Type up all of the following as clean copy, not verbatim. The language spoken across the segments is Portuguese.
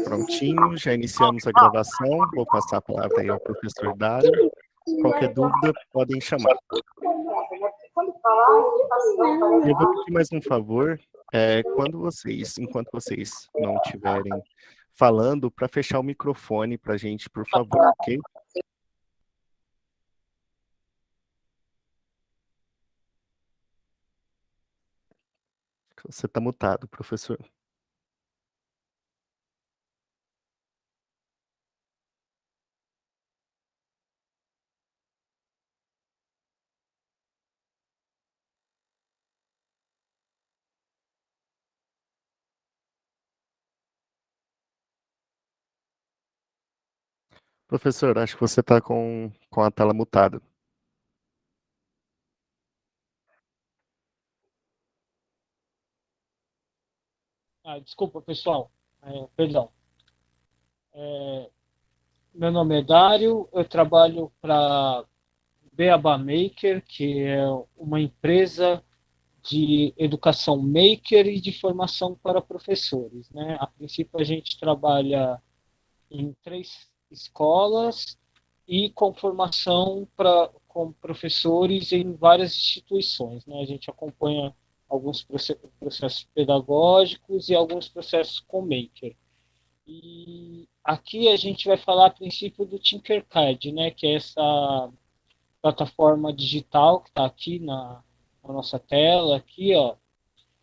Prontinho, já iniciamos a gravação. Vou passar a palavra aí ao professor Dário. Qualquer dúvida, podem chamar. Eu vou pedir mais um favor, enquanto vocês não estiverem falando, para fechar o microfone para a gente, por favor, ok? Você está mutado, professor. Professor, acho que você está com a tela mutada. Desculpa, pessoal. Perdão. Meu nome é Dário, eu trabalho para Beabá Maker, que é uma empresa de educação maker e de formação para professores, né? A princípio, a gente trabalha em 3 escolas e com formação com professores em várias instituições, né? A gente acompanha alguns processos pedagógicos e alguns processos com maker. E aqui a gente vai falar a princípio do Tinkercad, né, que é essa plataforma digital que está aqui na nossa tela, aqui, ó.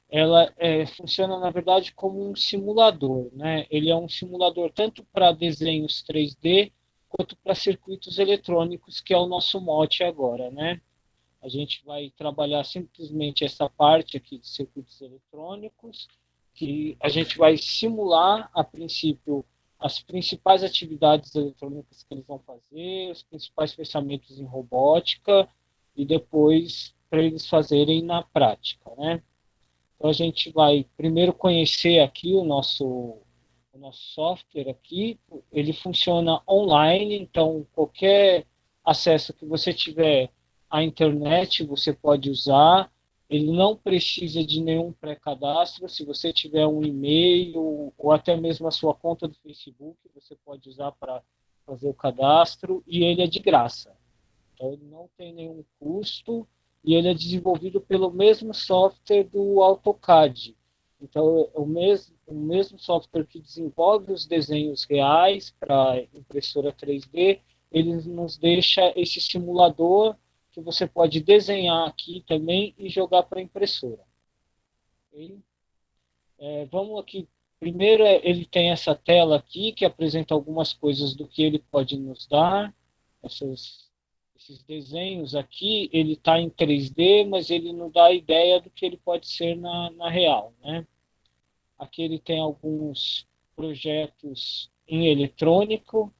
Ela funciona, na verdade, como um simulador, né? Ele é um simulador tanto para desenhos 3D quanto para circuitos eletrônicos, que é o nosso mote agora, né? A gente vai trabalhar simplesmente essa parte aqui de circuitos eletrônicos, que a gente vai simular, a princípio, as principais atividades eletrônicas que eles vão fazer, os principais pensamentos em robótica, e depois para eles fazerem na prática, né? Então a gente vai primeiro conhecer aqui o nosso software aqui. Ele funciona online, então qualquer acesso que você tiver à internet você pode usar. Ele não precisa de nenhum pré-cadastro. Se você tiver um e-mail ou até mesmo a sua conta do Facebook, você pode usar para fazer o cadastro, e ele é de graça. Então, ele não tem nenhum custo e ele é desenvolvido pelo mesmo software do AutoCAD. Então, o mesmo software que desenvolve os desenhos reais para impressora 3D, ele nos deixa esse simulador que você pode desenhar aqui também e jogar para a impressora. Okay? Vamos aqui. Primeiro, ele tem essa tela aqui que apresenta algumas coisas do que ele pode nos dar. Esses desenhos aqui, ele está em 3D, mas ele não dá ideia do que ele pode ser na real, né? Aqui ele tem alguns projetos em eletrônico,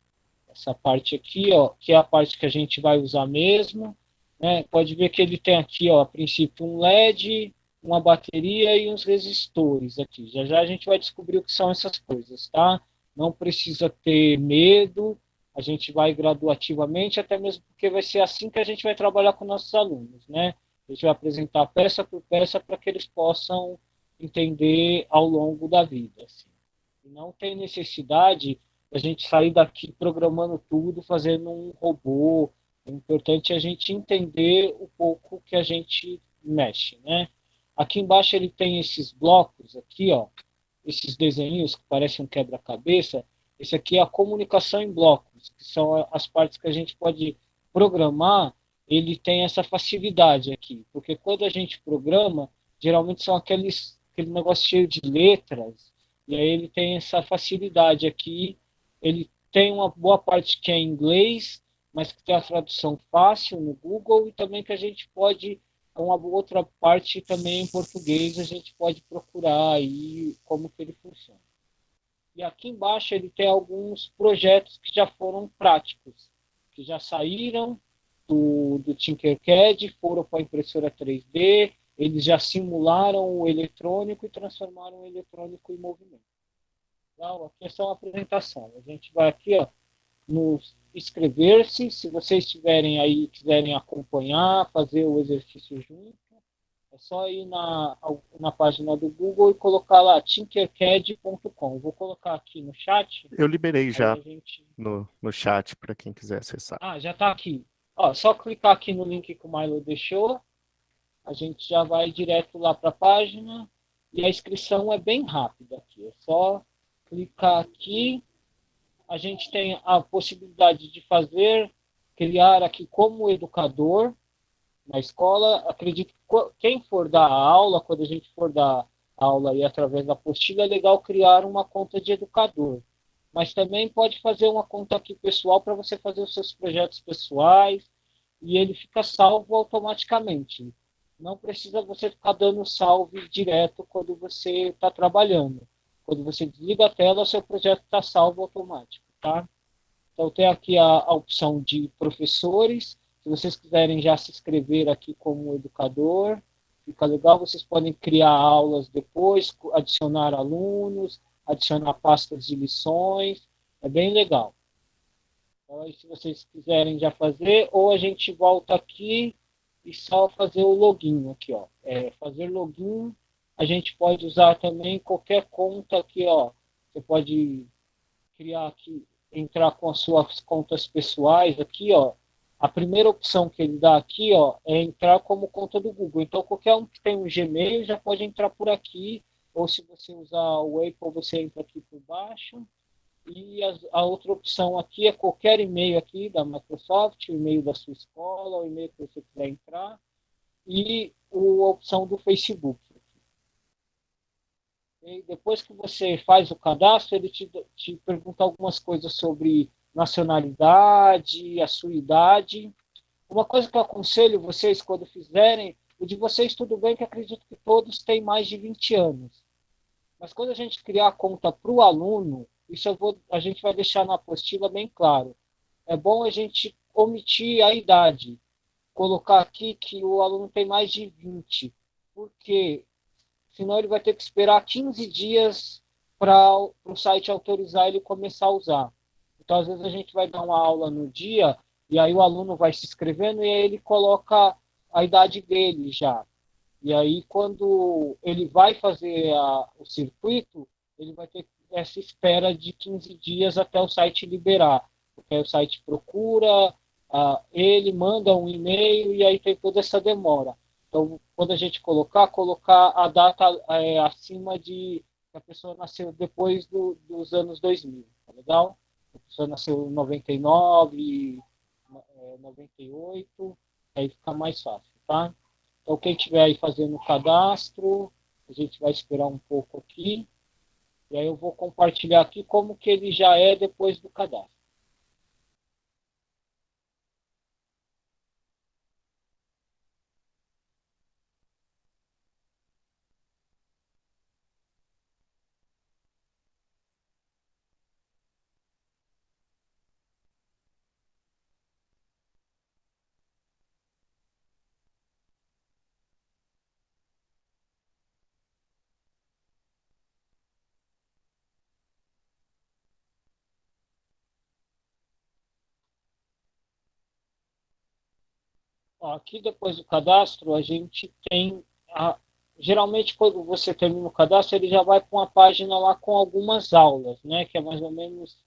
essa parte aqui, ó, que é a parte que a gente vai usar mesmo, né? Pode ver que ele tem aqui, ó, a princípio um LED, uma bateria e uns resistores aqui. Já já a gente vai descobrir o que são essas coisas, tá? Não precisa ter medo, a gente vai graduativamente, até mesmo porque vai ser assim que a gente vai trabalhar com nossos alunos, né? A gente vai apresentar peça por peça para que eles possam entender ao longo da vida. Assim. Não tem necessidade a gente sair daqui programando tudo, fazendo um robô. O importante é a gente entender o pouco que a gente mexe, né? Aqui embaixo ele tem esses blocos aqui, ó, esses desenhos que parecem um quebra-cabeça. Esse aqui é a comunicação em blocos, que são as partes que a gente pode programar. Ele tem essa facilidade aqui, porque quando a gente programa, geralmente são aquele negócio cheio de letras, e aí ele tem essa facilidade aqui. Ele tem uma boa parte que é em inglês, mas que tem a tradução fácil no Google, e também que a gente pode, uma outra parte também em português, a gente pode procurar aí como que ele funciona. E aqui embaixo ele tem alguns projetos que já foram práticos, que já saíram do Tinkercad, foram para a impressora 3D, eles já simularam o eletrônico e transformaram o eletrônico em movimento. Então, aqui é só uma apresentação. A gente vai aqui, ó, no inscrever-se, se vocês estiverem aí, quiserem acompanhar, fazer o exercício junto, É só ir na página do Google e colocar lá tinkercad.com. Vou colocar aqui no chat. Eu liberei Aí já a gente. no chat para quem quiser acessar. Ah, já está aqui. Ó, só clicar aqui no link que o Milo deixou. A gente já vai direto lá para a página. E a inscrição é bem rápida aqui. É só clicar aqui. A gente tem a possibilidade de criar aqui como educador na escola. Acredito que quem for dar a aula, quando a gente for dar aula aí através da apostila, é legal criar uma conta de educador. Mas também pode fazer uma conta aqui pessoal para você fazer os seus projetos pessoais e ele fica salvo automaticamente. Não precisa você ficar dando salve direto quando você está trabalhando. Quando você desliga a tela, seu projeto está salvo automático, tá? Então tem aqui a opção de professores. Se vocês quiserem já se inscrever aqui como educador, fica legal. Vocês podem criar aulas depois, adicionar alunos, adicionar pastas de lições. É bem legal. Então, aí, se vocês quiserem já fazer, ou a gente volta aqui e só fazer o login aqui, ó. Fazer login, a gente pode usar também qualquer conta aqui, ó. Você pode criar aqui, entrar com as suas contas pessoais aqui, ó. A primeira opção que ele dá aqui, ó, é entrar como conta do Google. Então, qualquer um que tem um Gmail já pode entrar por aqui, ou se você usar o Apple, você entra aqui por baixo. E a outra opção aqui é qualquer e-mail aqui da Microsoft, o e-mail da sua escola, o e-mail que você quiser entrar, e a opção do Facebook. E depois que você faz o cadastro, ele te pergunta algumas coisas sobre nacionalidade, a sua idade. Uma coisa que eu aconselho vocês quando fizerem, o de vocês tudo bem, que acredito que todos têm mais de 20 anos. Mas quando a gente criar a conta para o aluno, a gente vai deixar na apostila bem claro. É bom a gente omitir a idade, colocar aqui que o aluno tem mais de 20, porque senão ele vai ter que esperar 15 dias para o site autorizar ele começar a usar. Então, às vezes, a gente vai dar uma aula no dia, e aí o aluno vai se inscrevendo, e aí ele coloca a idade dele já. E aí, quando ele vai fazer o circuito, ele vai ter essa espera de 15 dias até o site liberar. Porque aí o site procura, ele manda um e-mail e aí tem toda essa demora. Então, quando a gente colocar a data acima de que a pessoa nasceu depois dos anos 2000, tá legal? A pessoa nasceu em 99, 98, aí fica mais fácil, tá? Então, quem estiver aí fazendo o cadastro, a gente vai esperar um pouco aqui. E aí eu vou compartilhar aqui como que ele já é depois do cadastro. Ó, aqui depois do cadastro, a gente tem. Geralmente, quando você termina o cadastro, ele já vai para uma página lá com algumas aulas, né? Que é mais ou menos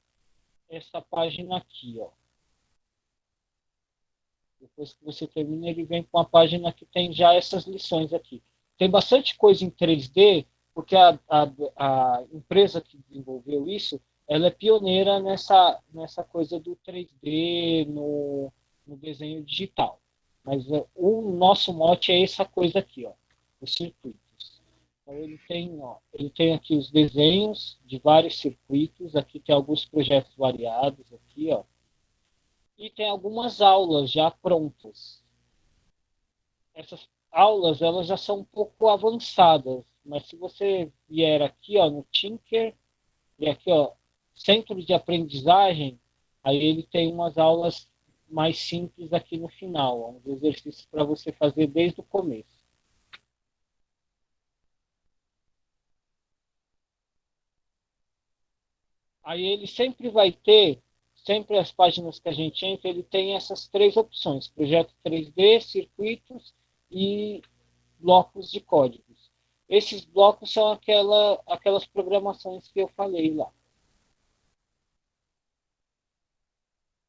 essa página aqui, ó. Depois que você termina, ele vem com uma página que tem já essas lições aqui. Tem bastante coisa em 3D, porque a empresa que desenvolveu isso, ela é pioneira nessa coisa do 3D no desenho digital. Mas o nosso mote é essa coisa aqui, ó, os circuitos. Então ele tem aqui os desenhos de vários circuitos, aqui tem alguns projetos variados aqui, ó. E tem algumas aulas já prontas. Essas aulas elas já são um pouco avançadas, mas se você vier aqui, ó, no Tinker e aqui, ó, Centro de Aprendizagem, aí ele tem umas aulas mais simples aqui no final, ó, uns exercícios para você fazer desde o começo. Aí ele sempre vai ter, sempre as páginas que a gente entra, ele tem essas três opções: projeto 3D, circuitos e blocos de códigos. Esses blocos são aquelas programações que eu falei lá.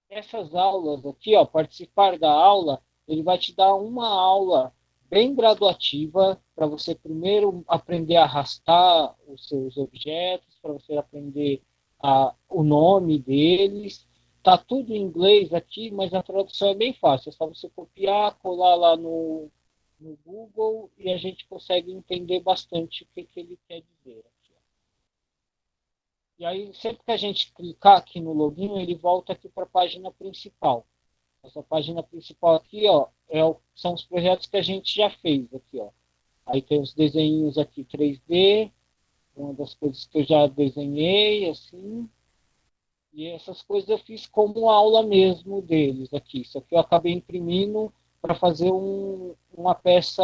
Essas aulas aqui, ó, participar da aula, ele vai te dar uma aula bem graduativa para você primeiro aprender a arrastar os seus objetos, para você aprender o nome deles. Tá tudo em inglês aqui, mas a tradução é bem fácil. É só você copiar, colar lá no Google e a gente consegue entender bastante o que ele quer dizer. E aí, sempre que a gente clicar aqui no login, ele volta aqui para a página principal. Essa página principal aqui, ó, são os projetos que a gente já fez aqui, ó. Aí tem os desenhos aqui 3D, uma das coisas que eu já desenhei, assim. E essas coisas eu fiz como aula mesmo deles aqui. Isso aqui eu acabei imprimindo para fazer uma peça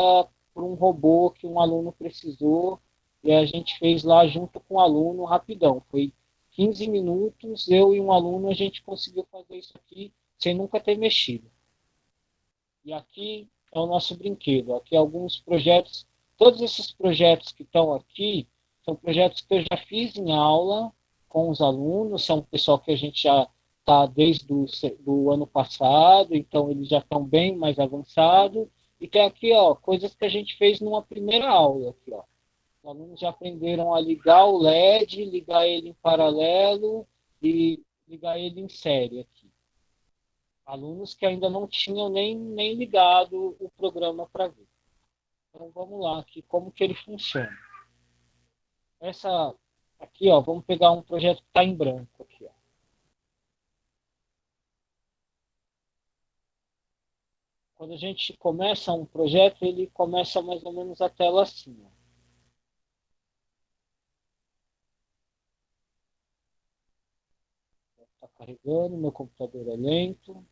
para um robô que um aluno precisou. E a gente fez lá junto com o aluno rapidão. Foi 15 minutos, eu e um aluno, a gente conseguiu fazer isso aqui sem nunca ter mexido. E aqui é o nosso brinquedo. Aqui alguns projetos, todos esses projetos que estão aqui, são projetos que eu já fiz em aula com os alunos, são pessoal que a gente já está desde do ano passado, então eles já estão bem mais avançados. E tem aqui, ó, coisas que a gente fez numa primeira aula. Aqui, ó. Os alunos já aprenderam a ligar o LED, ligar ele em paralelo e ligar ele em série aqui. Alunos que ainda não tinham nem ligado o programa para ver. Então vamos lá, aqui, como que ele funciona. Essa aqui, ó, vamos pegar um projeto que está em branco aqui, ó. Quando a gente começa um projeto, ele começa mais ou menos a tela assim, ó. Está carregando, meu computador é lento.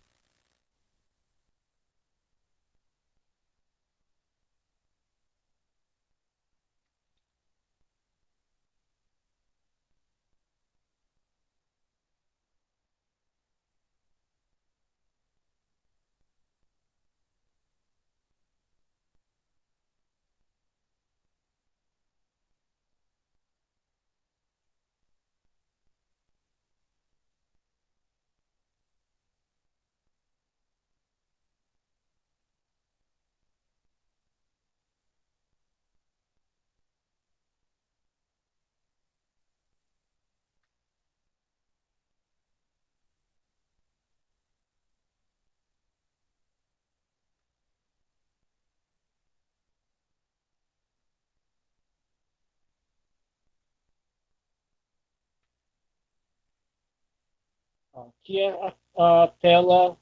Aqui é a tela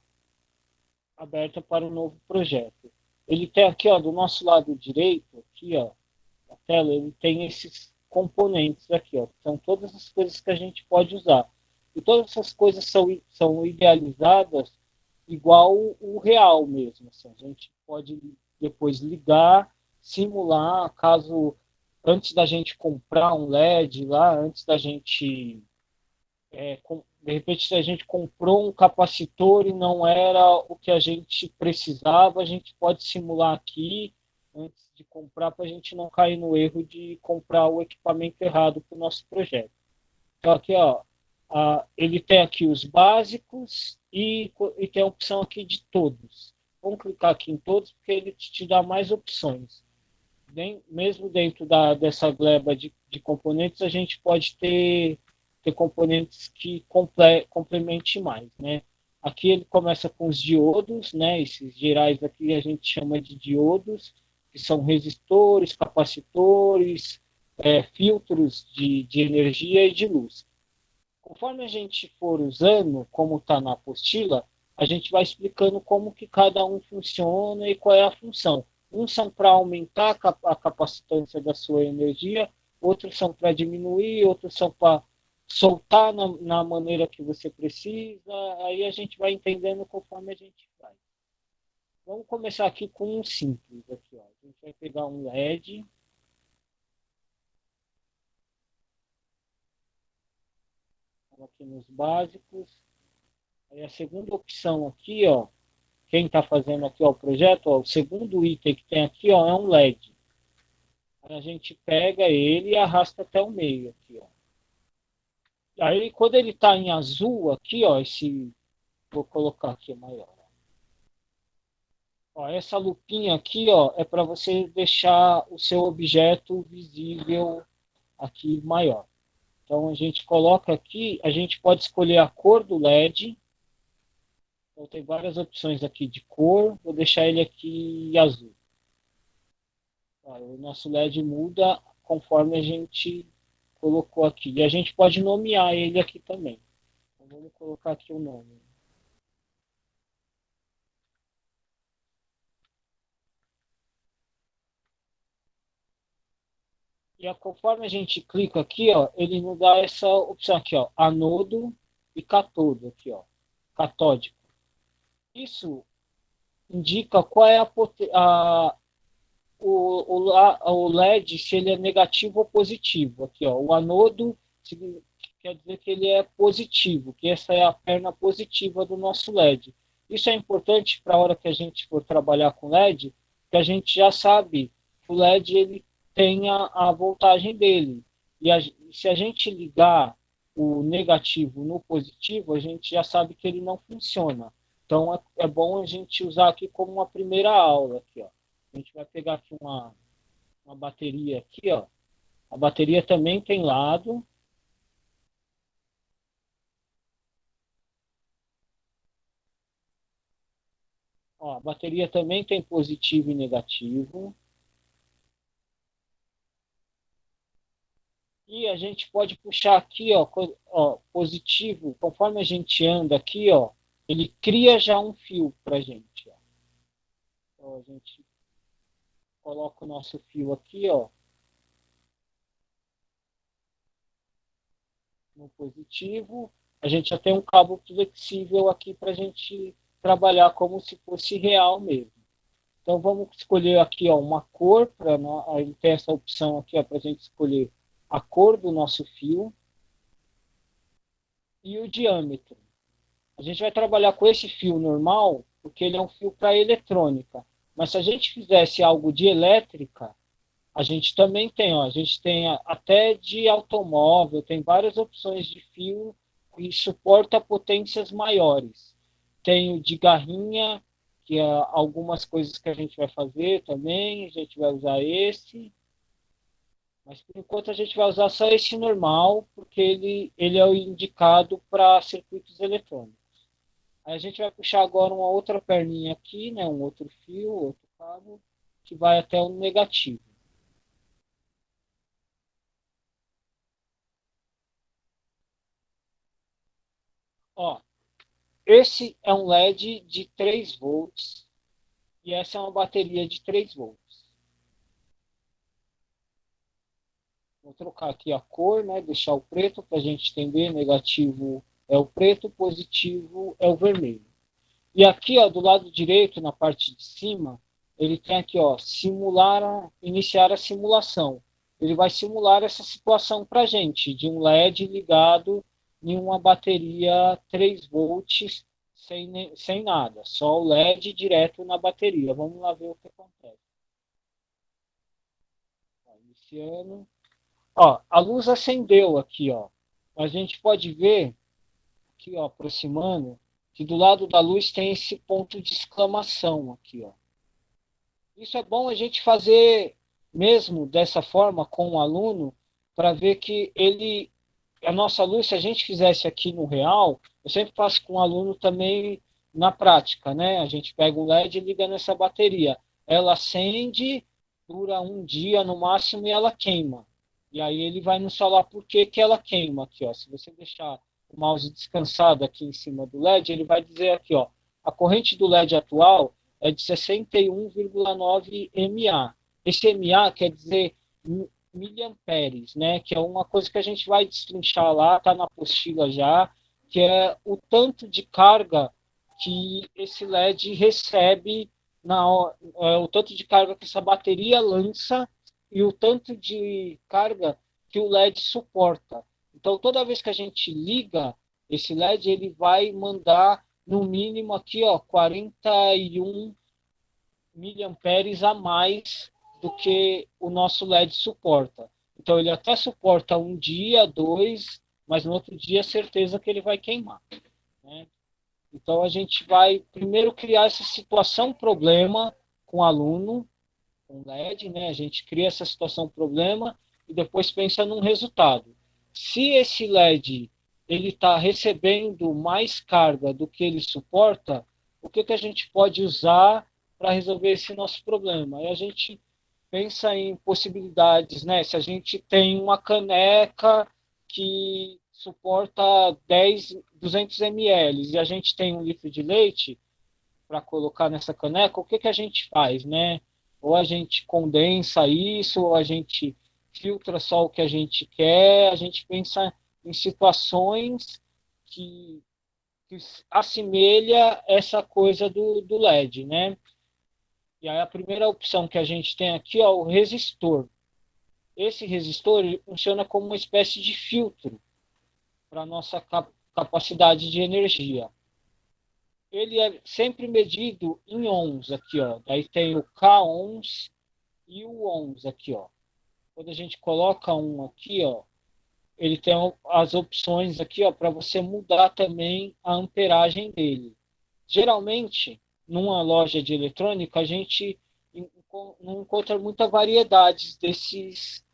aberta para o novo projeto. Ele tem aqui, ó, do nosso lado direito, aqui, ó, a tela, ele tem esses componentes aqui, ó, são todas as coisas que a gente pode usar. E todas essas coisas são idealizadas igual o real mesmo. Assim, a gente pode depois ligar, simular, caso antes da gente comprar um LED lá, antes da gente de repente, se a gente comprou um capacitor e não era o que a gente precisava, a gente pode simular aqui antes de comprar para a gente não cair no erro de comprar o equipamento errado para o nosso projeto. Então, aqui, ó, ele tem aqui os básicos e tem a opção aqui de todos. Vamos clicar aqui em todos porque ele te dá mais opções. Mesmo dentro dessa gleba de componentes, a gente pode ter componentes que complemente mais, né? Aqui ele começa com os diodos, né? Esses gerais aqui a gente chama de diodos, que são resistores, capacitores, filtros de energia e de luz. Conforme a gente for usando, como está na apostila, a gente vai explicando como que cada um funciona e qual é a função. Uns são para aumentar a capacitância da sua energia, outros são para diminuir, outros são para soltar na maneira que você precisa. Aí a gente vai entendendo conforme a gente vai. Vamos começar aqui com um simples. Aqui, ó. A gente vai pegar um LED. Aqui nos básicos. Aí a segunda opção aqui, ó, quem está fazendo aqui ó, o projeto, ó, o segundo item que tem aqui ó, é um LED. Aí a gente pega ele e arrasta até o meio aqui, ó. Aí quando ele está em azul aqui, ó, vou colocar aqui maior. Ó, essa lupinha aqui, ó, é para você deixar o seu objeto visível aqui maior. Então a gente coloca aqui, a gente pode escolher a cor do LED. Então tem várias opções aqui de cor, vou deixar ele aqui azul. Ó, o nosso LED muda conforme a gente colocou aqui. E a gente pode nomear ele aqui também. Então vamos colocar aqui o nome. E conforme a gente clica aqui, ó, ele nos dá essa opção aqui, ó, anodo e catodo, aqui, ó, catódico. Isso indica qual é o LED, se ele é negativo ou positivo. Aqui, ó, o anodo quer dizer que ele é positivo, que essa é a perna positiva do nosso LED. Isso é importante para a hora que a gente for trabalhar com LED, que a gente já sabe que o LED ele tem a voltagem dele. Se a gente ligar o negativo no positivo, a gente já sabe que ele não funciona. Então é bom a gente usar aqui como uma primeira aula. Aqui, ó. A gente vai pegar aqui uma bateria aqui, ó. A bateria também tem lado. Ó, a bateria também tem positivo e negativo. E a gente pode puxar aqui, ó, positivo. Conforme a gente anda aqui, ó, ele cria já um fio para gente. Ó. Então a gente coloca o nosso fio aqui, ó, no positivo. A gente já tem um cabo flexível aqui para a gente trabalhar como se fosse real mesmo. Então vamos escolher aqui ó, uma cor, ele tem essa opção aqui para a gente escolher a cor do nosso fio e o diâmetro. A gente vai trabalhar com esse fio normal, porque ele é um fio para eletrônica. Mas se a gente fizesse algo de elétrica, a gente também tem, ó, a gente tem até de automóvel, tem várias opções de fio e suporta potências maiores. Tem o de garrinha, que é algumas coisas que a gente vai fazer também, a gente vai usar esse. Mas por enquanto a gente vai usar só esse normal, porque ele é o indicado para circuitos eletrônicos. Aí a gente vai puxar agora uma outra perninha aqui, né, um outro fio, outro cabo, que vai até o negativo. Ó, esse é um LED de 3 volts e essa é uma bateria de 3 volts. Vou trocar aqui a cor, né, deixar o preto para a gente entender. Negativo é o preto, positivo é o vermelho. E aqui, ó, do lado direito, na parte de cima, ele tem aqui, ó, iniciar a simulação. Ele vai simular essa situação para a gente, de um LED ligado em uma bateria 3 volts sem nada, só o LED direto na bateria. Vamos lá ver o que acontece. Ó, iniciando. Ó, a luz acendeu aqui, ó. A gente pode ver, aqui, ó, aproximando, que do lado da luz tem esse ponto de exclamação aqui, ó. Isso é bom a gente fazer mesmo dessa forma com o aluno, para ver que a nossa luz, se a gente fizesse aqui no real, eu sempre faço com o aluno também na prática, né? A gente pega o LED e liga nessa bateria. Ela acende, dura um dia no máximo e ela queima. E aí ele vai nos falar por que que ela queima aqui, ó. Se você deixar o mouse descansado aqui em cima do LED, ele vai dizer aqui, ó, a corrente do LED atual é de 61,9 mA. Esse mA quer dizer miliamperes, né? Que é uma coisa que a gente vai destrinchar lá, está na apostila já, que é o tanto de carga que esse LED recebe, o tanto de carga que essa bateria lança e o tanto de carga que o LED suporta. Então, toda vez que a gente liga esse LED, ele vai mandar no mínimo aqui, ó, 41 miliamperes a mais do que o nosso LED suporta. Então ele até suporta um dia, dois, mas no outro dia certeza que ele vai queimar, né? Então a gente vai primeiro criar essa situação problema com o aluno, com LED, né? A gente cria essa situação problema e depois pensa num resultado. Se esse LED ele está recebendo mais carga do que ele suporta, o que a gente pode usar para resolver esse nosso problema? Aí a gente pensa em possibilidades, né? Se a gente tem uma caneca que suporta 200 ml e a gente tem um litro de leite para colocar nessa caneca, o que a gente faz, né? Ou a gente condensa isso, ou a gente filtra só o que a gente quer, a gente pensa em situações que, que assemelha essa coisa do LED, né? E aí a primeira opção que a gente tem aqui é o resistor. Esse resistor ele funciona como uma espécie de filtro para a nossa capacidade de energia. Ele é sempre medido em ohms aqui, ó. Daí tem o K ohms e o ohms aqui, ó. Quando a gente coloca um aqui, ó, ele tem as opções aqui, ó, para você mudar também a amperagem dele. Geralmente, numa loja de eletrônica, a gente não encontra muita variedade desses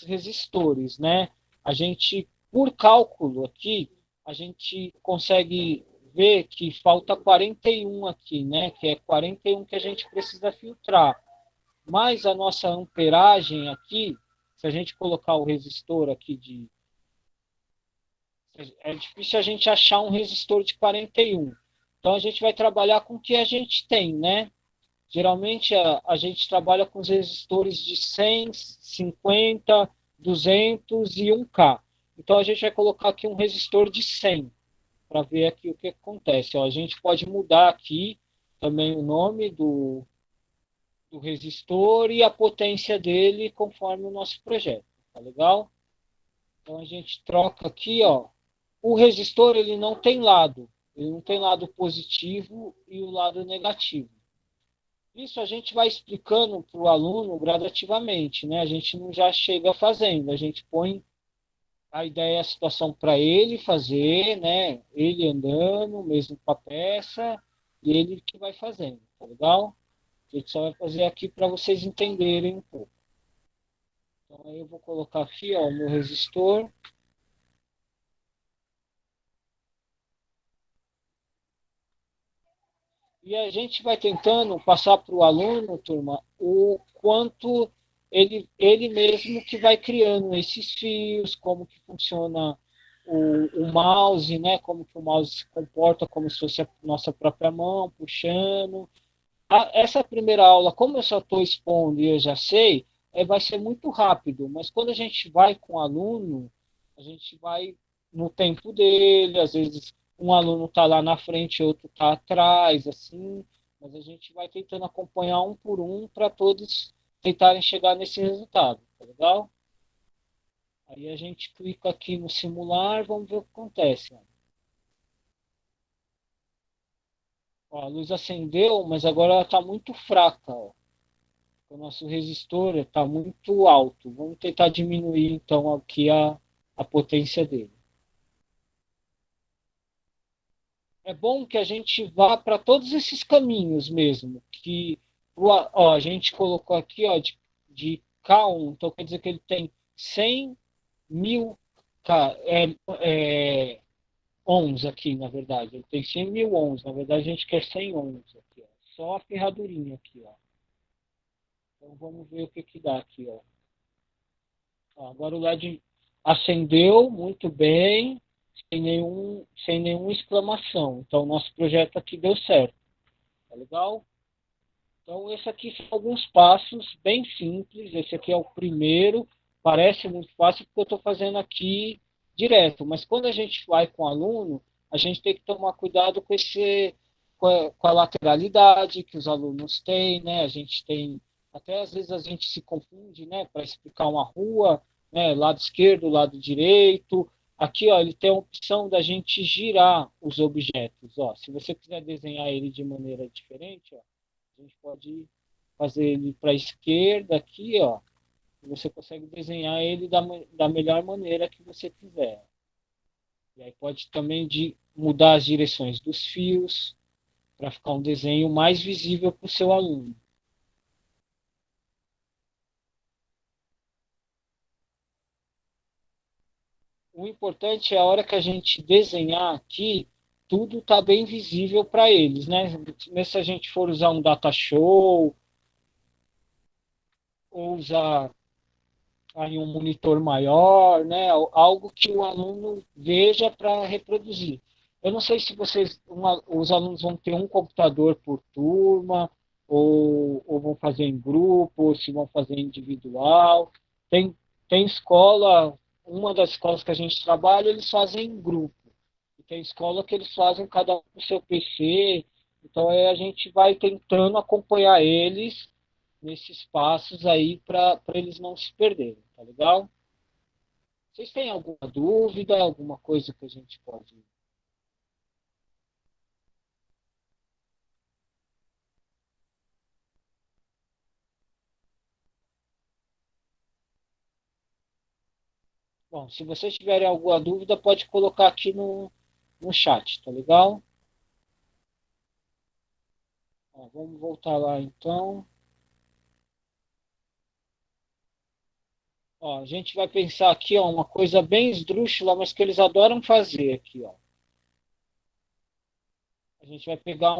resistores, né? A gente, por cálculo aqui, a gente consegue ver que falta 41 aqui, né? Que é 41 que a gente precisa filtrar. Mas a nossa amperagem aqui, se a gente colocar o resistor aqui de... É difícil a gente achar um resistor de 41. Então a gente vai trabalhar com o que a gente tem, né? Geralmente a gente trabalha com os resistores de 100, 50, 200 e 1K. Então a gente vai colocar aqui um resistor de 100 para ver aqui o que acontece. Ó, a gente pode mudar aqui também o nome do resistor e a potência dele conforme o nosso projeto. Tá legal? Então a gente troca aqui, ó. O resistor ele não tem lado. Ele não tem lado positivo e o lado negativo. Isso a gente vai explicando para o aluno gradativamente, né? A gente não já chega fazendo, a gente põe a ideia, a situação para ele fazer, né? Ele andando, mesmo com a peça, e ele que vai fazendo, tá legal? A gente só vai fazer aqui para vocês entenderem um pouco. Então aí eu vou colocar aqui, ó, o meu resistor. E a gente vai tentando passar para o aluno, turma, o quanto ele mesmo que vai criando esses fios, como que funciona o mouse, né? Como que o mouse se comporta, como se fosse a nossa própria mão, puxando. Essa primeira aula, como eu só estou expondo e eu já sei, vai ser muito rápido, mas quando a gente vai com o aluno, a gente vai no tempo dele, às vezes um aluno está lá na frente, outro está atrás, assim, mas a gente vai tentando acompanhar um por um para todos tentarem chegar nesse resultado, tá legal? Aí a gente clica aqui no simular, vamos ver o que acontece. Ó, a luz acendeu, mas agora ela está muito fraca, ó. O nosso resistor está muito alto. Vamos tentar diminuir então aqui a potência dele. É bom que a gente vá para todos esses caminhos mesmo. Que ó, a gente colocou aqui ó, de K1, então quer dizer que ele tem 100 mil K, ohms aqui, na verdade. Ele tem 100 mil ohms. Na verdade, a gente quer 100 ohms aqui. Ó. Só a ferradurinha aqui. Ó. Então vamos ver o que dá aqui. Ó. Agora o LED acendeu muito bem, sem nenhuma exclamação. Então, o nosso projeto aqui deu certo. Tá legal? Então, esse aqui são alguns passos bem simples. Esse aqui é o primeiro. Parece muito fácil porque eu estou fazendo aqui direto. Mas quando a gente vai com o aluno, a gente tem que tomar cuidado com a lateralidade que os alunos têm, né? A gente tem, até às vezes a gente se confunde, né? Para explicar uma rua, né? Lado esquerdo, lado direito. Aqui, ó, ele tem a opção da gente girar os objetos. Ó, se você quiser desenhar ele de maneira diferente, ó, a gente pode fazer ele para a esquerda aqui, ó. E você consegue desenhar ele da melhor maneira que você quiser. E aí pode também mudar as direções dos fios para ficar um desenho mais visível para o seu aluno. O importante é a hora que a gente desenhar aqui, tudo está bem visível para eles, né? Se a gente for usar um data show ou usar aí um monitor maior, né? Algo que o aluno veja para reproduzir. Eu não sei se os alunos vão ter um computador por turma, ou vão fazer em grupo, ou se vão fazer individual. Tem, tem escola, uma das escolas que a gente trabalha, eles fazem em grupo. E tem escola que eles fazem cada um com seu PC. Então a gente vai tentando acompanhar eles nesses passos aí para eles não se perderem, tá legal? Vocês têm alguma dúvida, alguma coisa que a gente pode. Bom, se vocês tiverem alguma dúvida, pode colocar aqui no chat, tá legal? Ó, vamos voltar lá então. Ó, a gente vai pensar aqui, ó, uma coisa bem esdrúxula, mas que eles adoram fazer aqui, ó. A gente vai pegar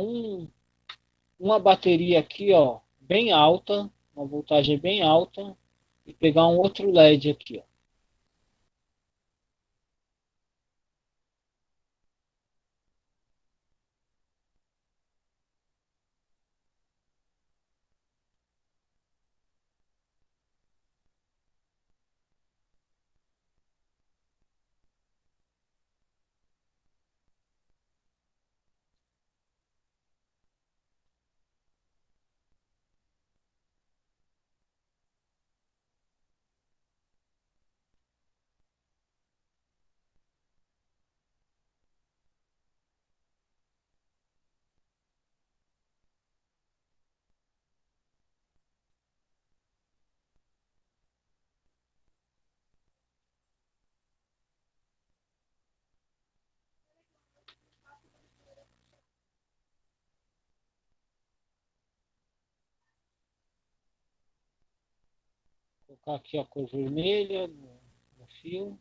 uma bateria aqui, ó, bem alta, uma voltagem bem alta, e pegar um outro LED aqui, ó. Vou colocar aqui a cor vermelha no fio.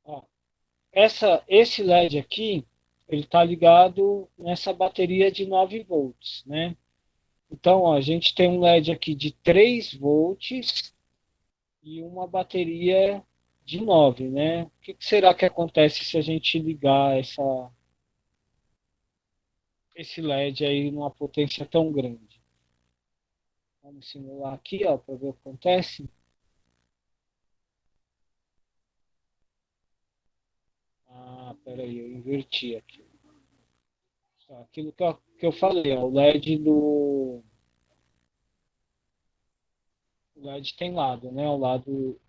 Ó, esse LED aqui, ele está ligado nessa bateria de 9 volts, né? Então, ó, a gente tem um LED aqui de 3 volts e uma bateria de 9, né? O que será que acontece se a gente ligar esse LED aí numa potência tão grande? Vamos simular aqui, ó, para ver o que acontece. Ah, peraí, eu inverti aqui. Aquilo que eu falei, ó, o LED tem lado, né? O lado.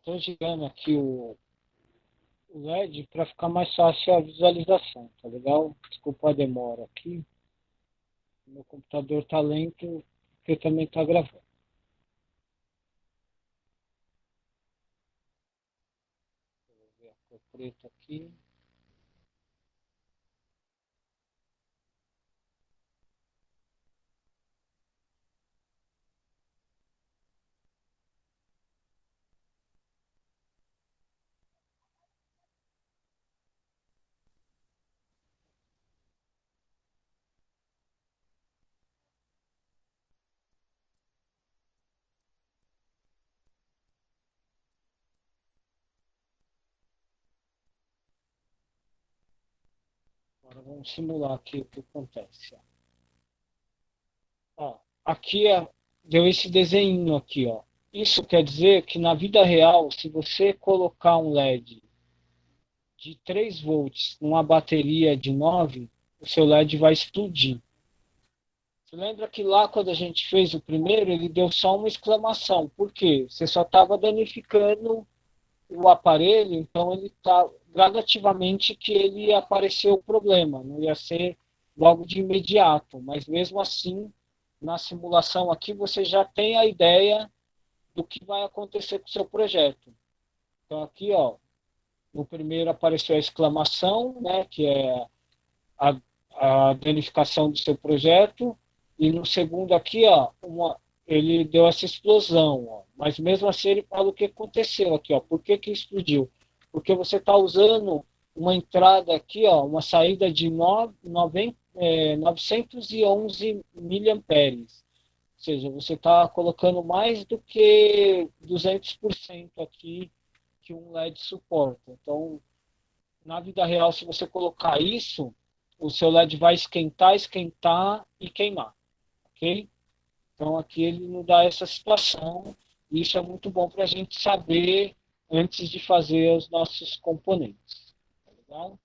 estou girando aqui o LED para ficar mais fácil a visualização, tá legal? Desculpa a demora aqui. Meu computador está lento, porque também está gravando. Vou ver a cor preta aqui. Agora vamos simular aqui o que acontece. Ó, aqui deu esse desenho aqui, ó. Isso quer dizer que na vida real, se você colocar um LED de 3 volts numa bateria de 9, o seu LED vai explodir. Você lembra que lá quando a gente fez o primeiro, ele deu só uma exclamação. Por quê? Você só estava danificando o aparelho, então ele está gradativamente que ele ia aparecer o problema, não ia ser logo de imediato, mas mesmo assim, na simulação aqui você já tem a ideia do que vai acontecer com o seu projeto. Então aqui, ó, no primeiro apareceu a exclamação, né, que é a, a danificação do seu projeto, e no segundo aqui, ó, ele deu essa explosão, ó. Mas mesmo assim ele fala o que aconteceu aqui, ó. Por que que explodiu? Porque você está usando uma entrada aqui, ó, uma saída de 911 miliamperes. Ou seja, você está colocando mais do que 200% aqui que um LED suporta. Então, na vida real, se você colocar isso, o seu LED vai esquentar, esquentar e queimar, ok? Então aqui ele não dá essa situação, e isso é muito bom para a gente saber antes de fazer os nossos componentes. Tá legal?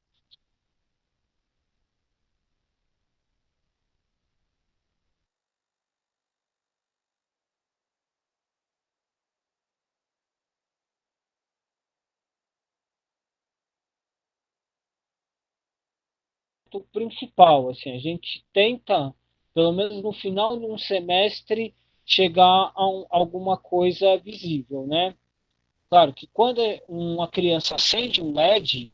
O principal, assim, a gente tenta, pelo menos no final de um semestre, chegar a alguma coisa visível, né? Claro que quando uma criança acende um LED,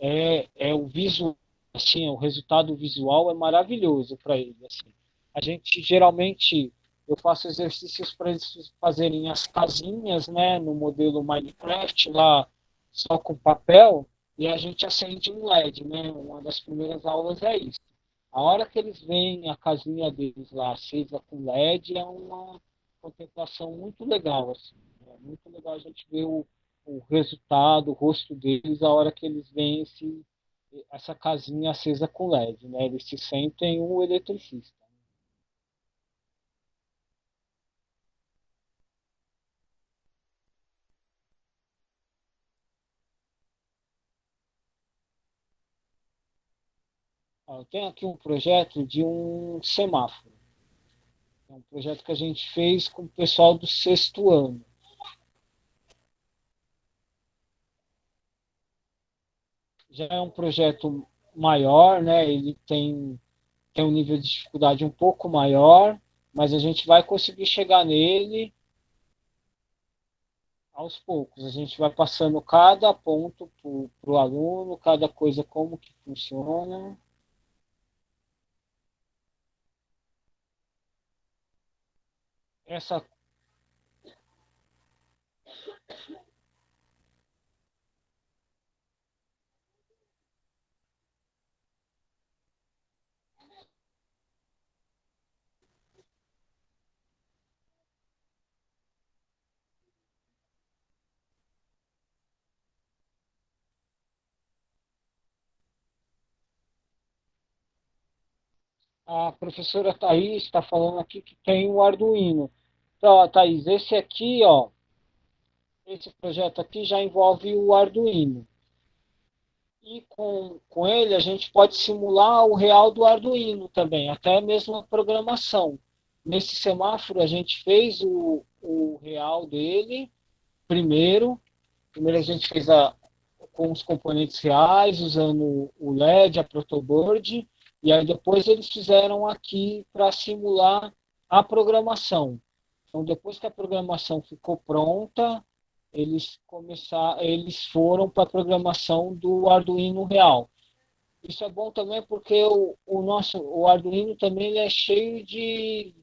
é o visual, assim, o resultado visual é maravilhoso para ele. Assim. A gente geralmente eu faço exercícios para eles fazerem as casinhas, né, no modelo Minecraft lá só com papel e a gente acende um LED, né? Uma das primeiras aulas é isso. A hora que eles veem a casinha deles lá acesa com LED é uma contemplação muito legal, assim. É muito legal a gente ver o resultado, o rosto deles, a hora que eles veem essa casinha acesa com LED, né? Eles se sentem um eletricista. Ó, eu tenho aqui um projeto de um semáforo. É um projeto que a gente fez com o pessoal do sexto ano. Já é um projeto maior, né? Ele tem um nível de dificuldade um pouco maior, mas a gente vai conseguir chegar nele aos poucos. A gente vai passando cada ponto para o aluno, cada coisa como que funciona. Essa a professora Thaís está falando aqui que tem o Arduino. Então, Thaís, esse aqui, ó, esse projeto aqui já envolve o Arduino. E com ele a gente pode simular o real do Arduino também, até mesmo a programação. Nesse semáforo a gente fez o real dele primeiro, Primeiro a gente fez com os componentes reais, usando o LED, a protoboard, e aí depois eles fizeram aqui para simular a programação. Então, depois que a programação ficou pronta, eles foram para a programação do Arduino real. Isso é bom também porque o Arduino também ele é cheio de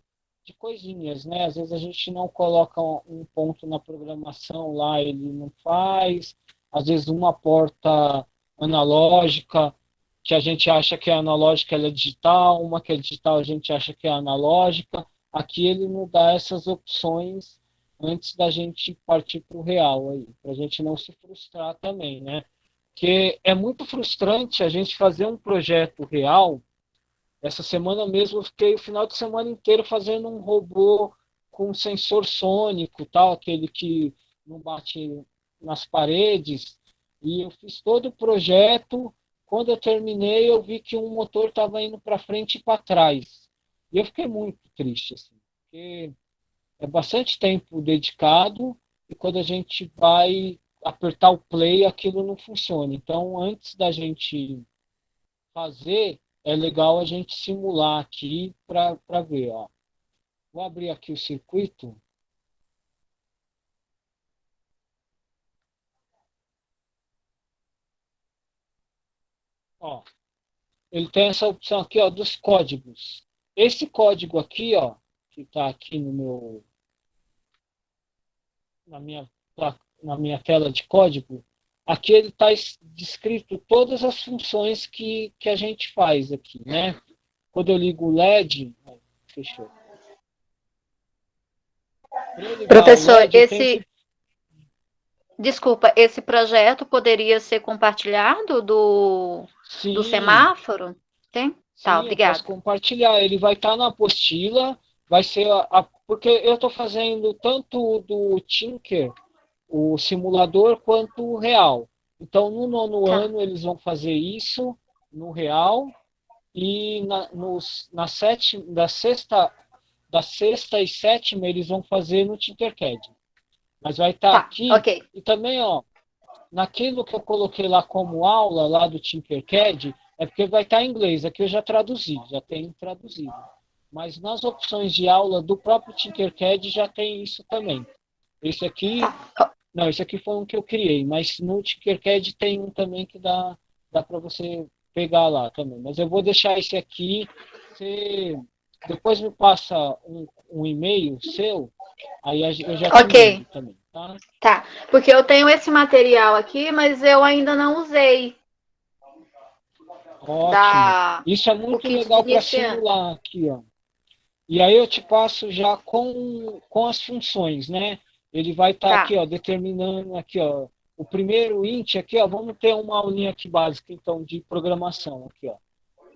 coisinhas, né? Às vezes a gente não coloca um ponto na programação lá, ele não faz. Às vezes uma porta analógica que a gente acha que é analógica, ela é digital, uma que é digital a gente acha que é analógica. Aqui ele não dá essas opções antes da gente partir para o real aí, para a gente não se frustrar também, né? Porque é muito frustrante a gente fazer um projeto real. Essa semana mesmo eu fiquei o final de semana inteiro fazendo um robô com sensor sônico, tal, aquele que não bate nas paredes. E eu fiz todo o projeto. Quando eu terminei, eu vi que um motor estava indo para frente e para trás. E eu fiquei muito triste, assim, porque é bastante tempo dedicado e quando a gente vai apertar o play, aquilo não funciona. Então, antes da gente fazer, é legal a gente simular aqui para ver. Ó. Vou abrir aqui o circuito. Ó, ele tem essa opção aqui ó, dos códigos. Esse código aqui, ó, que está aqui no meu, na minha, na minha tela de código, aqui ele está descrito todas as funções que a gente faz aqui, né? Quando eu ligo o LED, fechou. Para eu ligar o Professor, LED, eu tenho que. desculpa, esse projeto poderia ser compartilhado do Sim, semáforo? Tem? Tá, sim, eu posso obrigada. compartilhar. Ele vai estar na apostila, vai ser porque eu estou fazendo tanto do Tinker, o simulador, quanto o real. Então, no nono Tá, ano, eles vão fazer isso no real, e da sexta e sétima, eles vão fazer no Tinkercad. Mas vai estar tá, aqui, ok. e também, ó, naquilo que eu coloquei lá como aula, lá do Tinkercad, é porque vai estar em inglês. Aqui eu já traduzi, já tenho traduzido. Mas nas opções de aula do próprio Tinkercad já tem isso também. Esse aqui, Tá. não, esse aqui foi um que eu criei, mas no Tinkercad tem um também que dá para você pegar lá também. Mas eu vou deixar esse aqui. Você depois me passa um e-mail seu, aí eu já te Ok, mando também, tá? tá. Porque eu tenho esse material aqui, mas eu ainda não usei Ótimo. Isso é o muito kit de legal para iniciante. simular aqui, ó. E aí eu te passo já com as funções, né? Ele vai estar Tá, aqui, ó, determinando aqui, ó, o primeiro int aqui, ó, vamos ter uma aulinha aqui básica, então, de programação aqui, ó.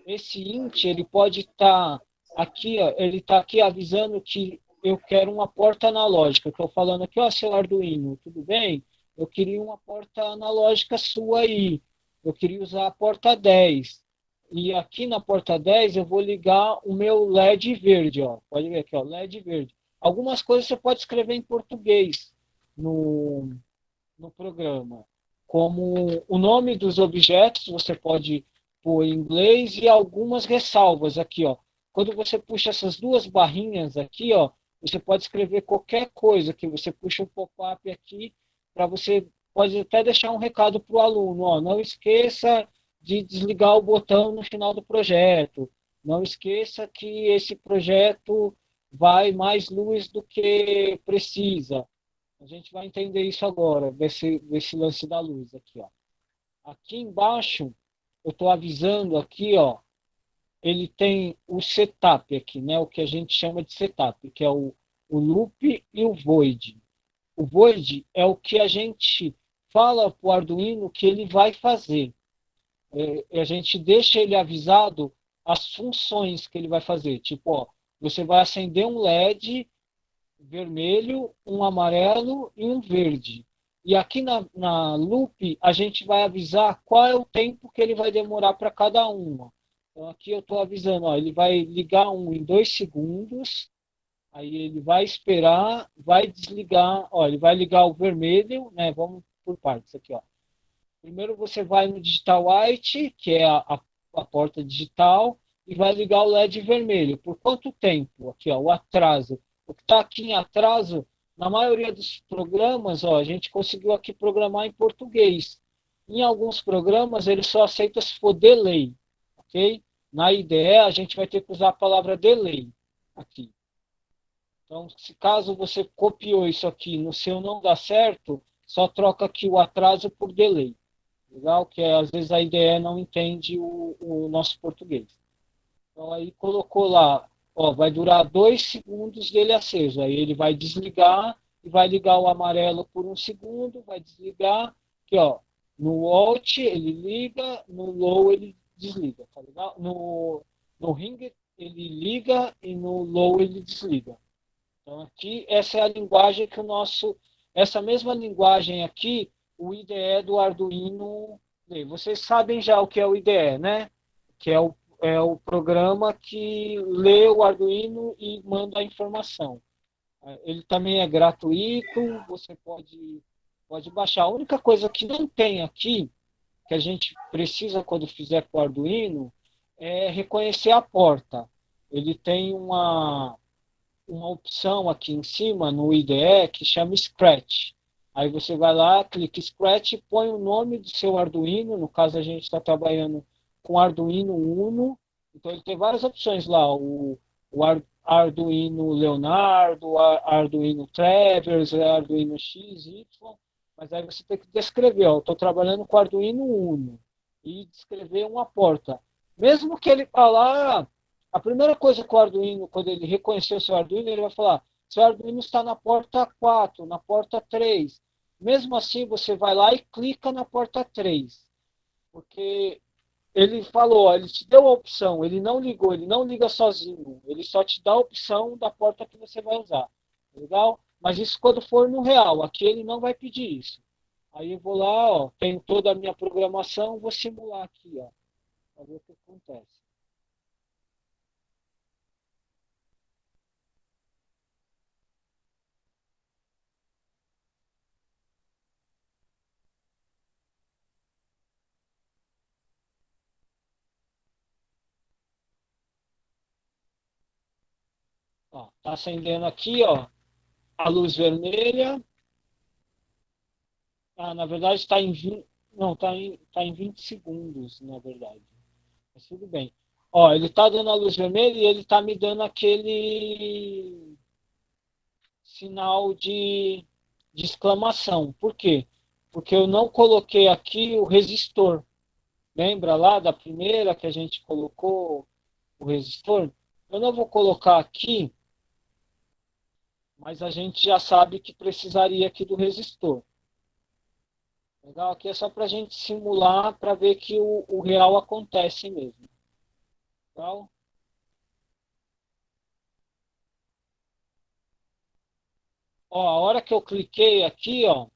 Esse int, ele pode estar aqui, ó, ele está aqui avisando que eu quero uma porta analógica. Eu estou falando aqui, ó, seu Arduino, tudo bem? Eu queria uma porta analógica sua aí. Eu queria usar a porta 10. E aqui na porta 10 eu vou ligar o meu LED verde, ó. Pode ver aqui, ó, LED verde. Algumas coisas você pode escrever em português no, no programa, como o nome dos objetos, você pode pôr em inglês e algumas ressalvas aqui, ó. Quando você puxa essas duas barrinhas aqui, ó, você pode escrever qualquer coisa que você puxa um pop-up aqui para você pode até deixar um recado para o aluno, ó, não esqueça de desligar o botão no final do projeto. Não esqueça que esse projeto vai mais luz do que precisa. A gente vai entender isso agora, desse lance da luz aqui, ó. Aqui embaixo, eu estou avisando aqui, ó, ele tem o setup aqui, né? O que a gente chama de setup, que é o loop e o void. O void é o que a gente fala para o Arduino que ele vai fazer. A gente deixa ele avisado as funções que ele vai fazer. Tipo, ó, você vai acender um LED vermelho, um amarelo e um verde. E aqui na loop, a gente vai avisar qual é o tempo que ele vai demorar para cada uma. Então, aqui eu estou avisando, ó, ele vai ligar um em 2 segundos, aí ele vai esperar, vai desligar, ó, ele vai ligar o vermelho, né? Vamos por partes aqui, ó. Primeiro você vai no Digital White, que é a porta digital, e vai ligar o LED vermelho. Por quanto tempo? Aqui, ó, o atraso. O que está aqui em atraso, na maioria dos programas, ó, a gente conseguiu aqui programar em português. Em alguns programas, ele só aceita se for delay, ok? Na IDE, a gente vai ter que usar a palavra delay aqui. Então, se caso você copiou isso aqui, no seu não dá certo, só troca aqui o atraso por delay. Legal? Que às vezes a IDE não entende o nosso português. Então, aí colocou lá, ó, vai durar 2 segundos dele aceso. Aí ele vai desligar e vai ligar o amarelo por 1 segundo, vai desligar. Aqui, ó, no Alt ele liga, no Low ele desliga, tá legal? No Ring ele liga e no Low ele desliga. Então, aqui, essa é a linguagem que essa mesma linguagem aqui, o IDE do Arduino lê. Vocês sabem já o que é o IDE, né? Que é o programa que lê o Arduino e manda a informação. Ele também é gratuito, você pode baixar. A única coisa que não tem aqui, que a gente precisa quando fizer com o Arduino, é reconhecer a porta. Ele tem uma opção aqui em cima no IDE que chama Scratch. Aí você vai lá, clica Scratch, põe o nome do seu Arduino. No caso, a gente está trabalhando com Arduino Uno. Então, ele tem várias opções lá. O Arduino Leonardo, Arduino Traverse, Arduino X, Y. Mas aí você tem que descrever. Estou trabalhando com Arduino Uno. E descrever uma porta. Mesmo que ele falar... A primeira coisa que o Arduino, quando ele reconhecer o seu Arduino, ele vai falar: seu Arduino está na porta 4, na porta 3. Mesmo assim, você vai lá e clica na porta 3. Porque ele falou, ele te deu a opção, ele não ligou, ele não liga sozinho. Ele só te dá a opção da porta que você vai usar. Legal? Mas isso quando for no real. Aqui ele não vai pedir isso. Aí eu vou lá, ó, tenho toda a minha programação, vou simular aqui, ó, para ver o que acontece. Ó, tá acendendo aqui, ó, a luz vermelha. Na verdade está em 20, não, tá em 20 segundos, na verdade. Mas tudo bem. Ó, ele está dando a luz vermelha e ele está me dando aquele sinal de exclamação. Por quê? Porque eu não coloquei aqui o resistor. Lembra lá da primeira que a gente colocou o resistor? Eu não vou colocar aqui, mas a gente já sabe que precisaria aqui do resistor. Legal? Aqui é só para a gente simular para ver que o real acontece mesmo. Legal? Ó, a hora que eu cliquei aqui, ó,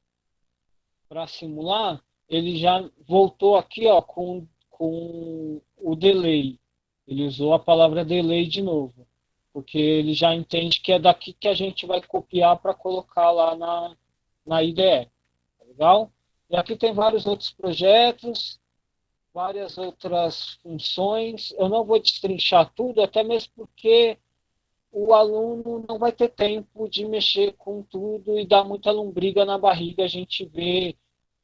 para simular, ele já voltou aqui, ó, com o delay. Ele usou a palavra delay de novo, porque ele já entende que é daqui que a gente vai copiar para colocar lá na IDE. Tá legal? E aqui tem vários outros projetos, várias outras funções. Eu não vou destrinchar tudo, até mesmo porque o aluno não vai ter tempo de mexer com tudo e dar muita lombriga na barriga. A gente vê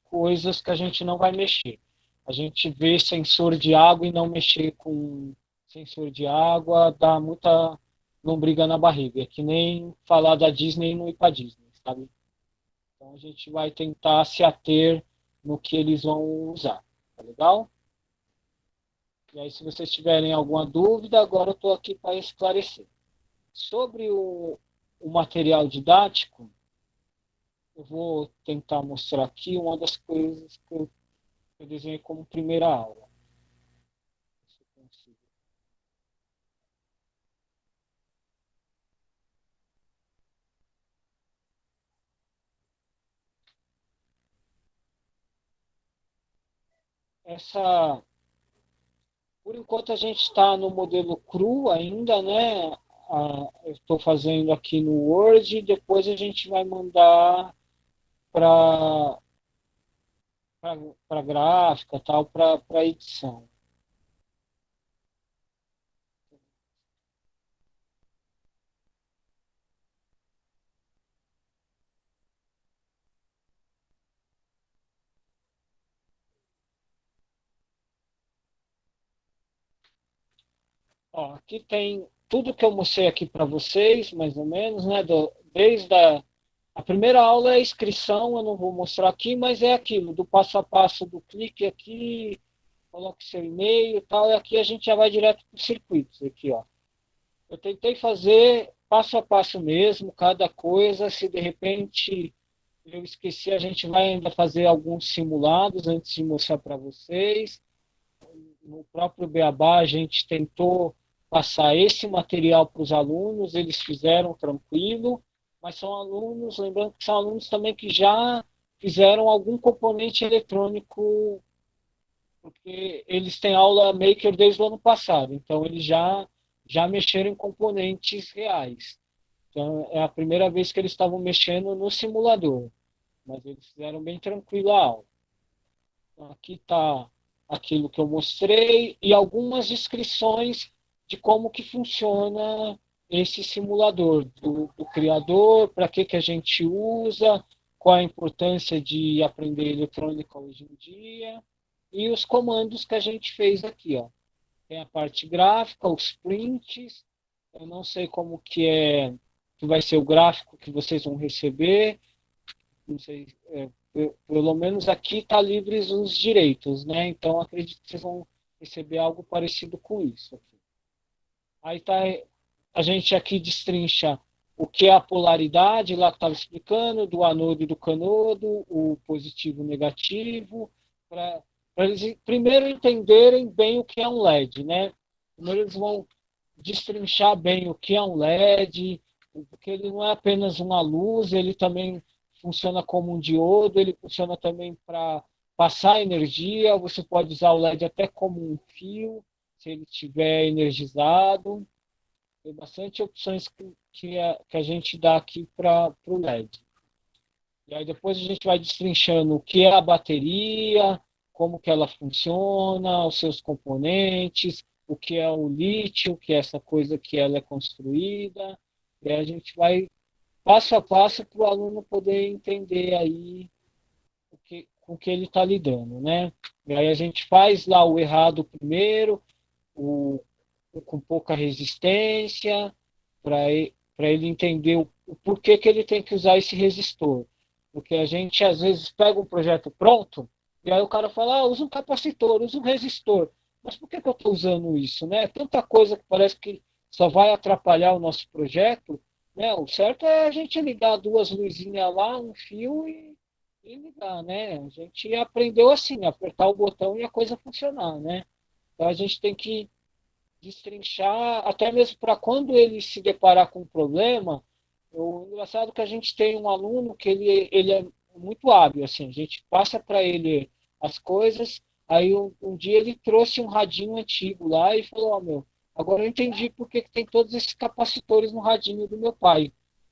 coisas que a gente não vai mexer. A gente vê sensor de água e não mexer com sensor de água, dá muita lombriga na barriga. É que nem falar da Disney e não ir para Disney, sabe? Então a gente vai tentar se ater no que eles vão usar. Tá legal? E aí, se vocês tiverem alguma dúvida, agora eu estou aqui para esclarecer. Sobre o material didático, eu vou tentar mostrar aqui uma das coisas que eu desenhei como primeira aula. Se eu consigo. Por enquanto a gente está no modelo cru ainda, né? Eu estou fazendo aqui no Word, depois a gente vai mandar para para gráfica, tal, para edição. Ó, aqui tem tudo que eu mostrei aqui para vocês, mais ou menos, né? Desde a primeira aula é a inscrição, eu não vou mostrar aqui, mas é aquilo, do passo a passo do clique aqui, coloque seu e-mail e tal, e aqui a gente já vai direto para os circuitos, aqui, ó. Eu tentei fazer passo a passo mesmo, cada coisa, se de repente eu esqueci, a gente vai ainda fazer alguns simulados antes de mostrar para vocês. No próprio Beabá, a gente tentou passar esse material para os alunos, eles fizeram tranquilo, mas são alunos, lembrando que são alunos também que já fizeram algum componente eletrônico, porque eles têm aula Maker desde o ano passado, então eles já mexeram em componentes reais. Então, é a primeira vez que eles estavam mexendo no simulador, mas eles fizeram bem tranquilo a aula. Então, aqui está aquilo que eu mostrei e algumas descrições de como que funciona esse simulador do criador, para que a gente usa, qual a importância de aprender eletrônica hoje em dia e os comandos que a gente fez aqui, ó. Tem a parte gráfica, os prints, eu não sei como que vai ser o gráfico que vocês vão receber, não sei, pelo menos aqui está livres os direitos, né? Então acredito que vocês vão receber algo parecido com isso. Aí tá, a gente aqui destrincha o que é a polaridade, lá que estava explicando, do anodo e do canodo, o positivo e o negativo, para eles primeiro entenderem bem o que é um LED, né? Primeiro eles vão destrinchar bem o que é um LED, porque ele não é apenas uma luz, ele também funciona como um diodo, ele funciona também para passar energia, você pode usar o LED até como um fio, se ele estiver energizado. Tem bastante opções que a gente dá aqui para o LED. E aí depois a gente vai destrinchando o que é a bateria, como que ela funciona, os seus componentes, o que é o lítio, que é essa coisa que ela é construída. E aí a gente vai passo a passo para o aluno poder entender aí com o que ele está lidando, né? E aí a gente faz lá o errado primeiro, o com pouca resistência, para ele entender o porquê que ele tem que usar esse resistor. Porque a gente, às vezes, pega um projeto pronto, e aí o cara fala, usa um capacitor, usa um resistor. Mas por que eu estou usando isso? Né? Tanta coisa que parece que só vai atrapalhar o nosso projeto. Né? O certo é a gente ligar duas luzinhas lá, um fio e ligar. Né? A gente aprendeu assim, apertar o botão e a coisa funcionar. Né? Então a gente tem que destrinchar, até mesmo para quando ele se deparar com um problema. O engraçado é que a gente tem um aluno que ele é muito hábil, assim, a gente passa para ele as coisas, aí um dia ele trouxe um radinho antigo lá e falou, meu, agora eu entendi por que tem todos esses capacitores no radinho do meu pai.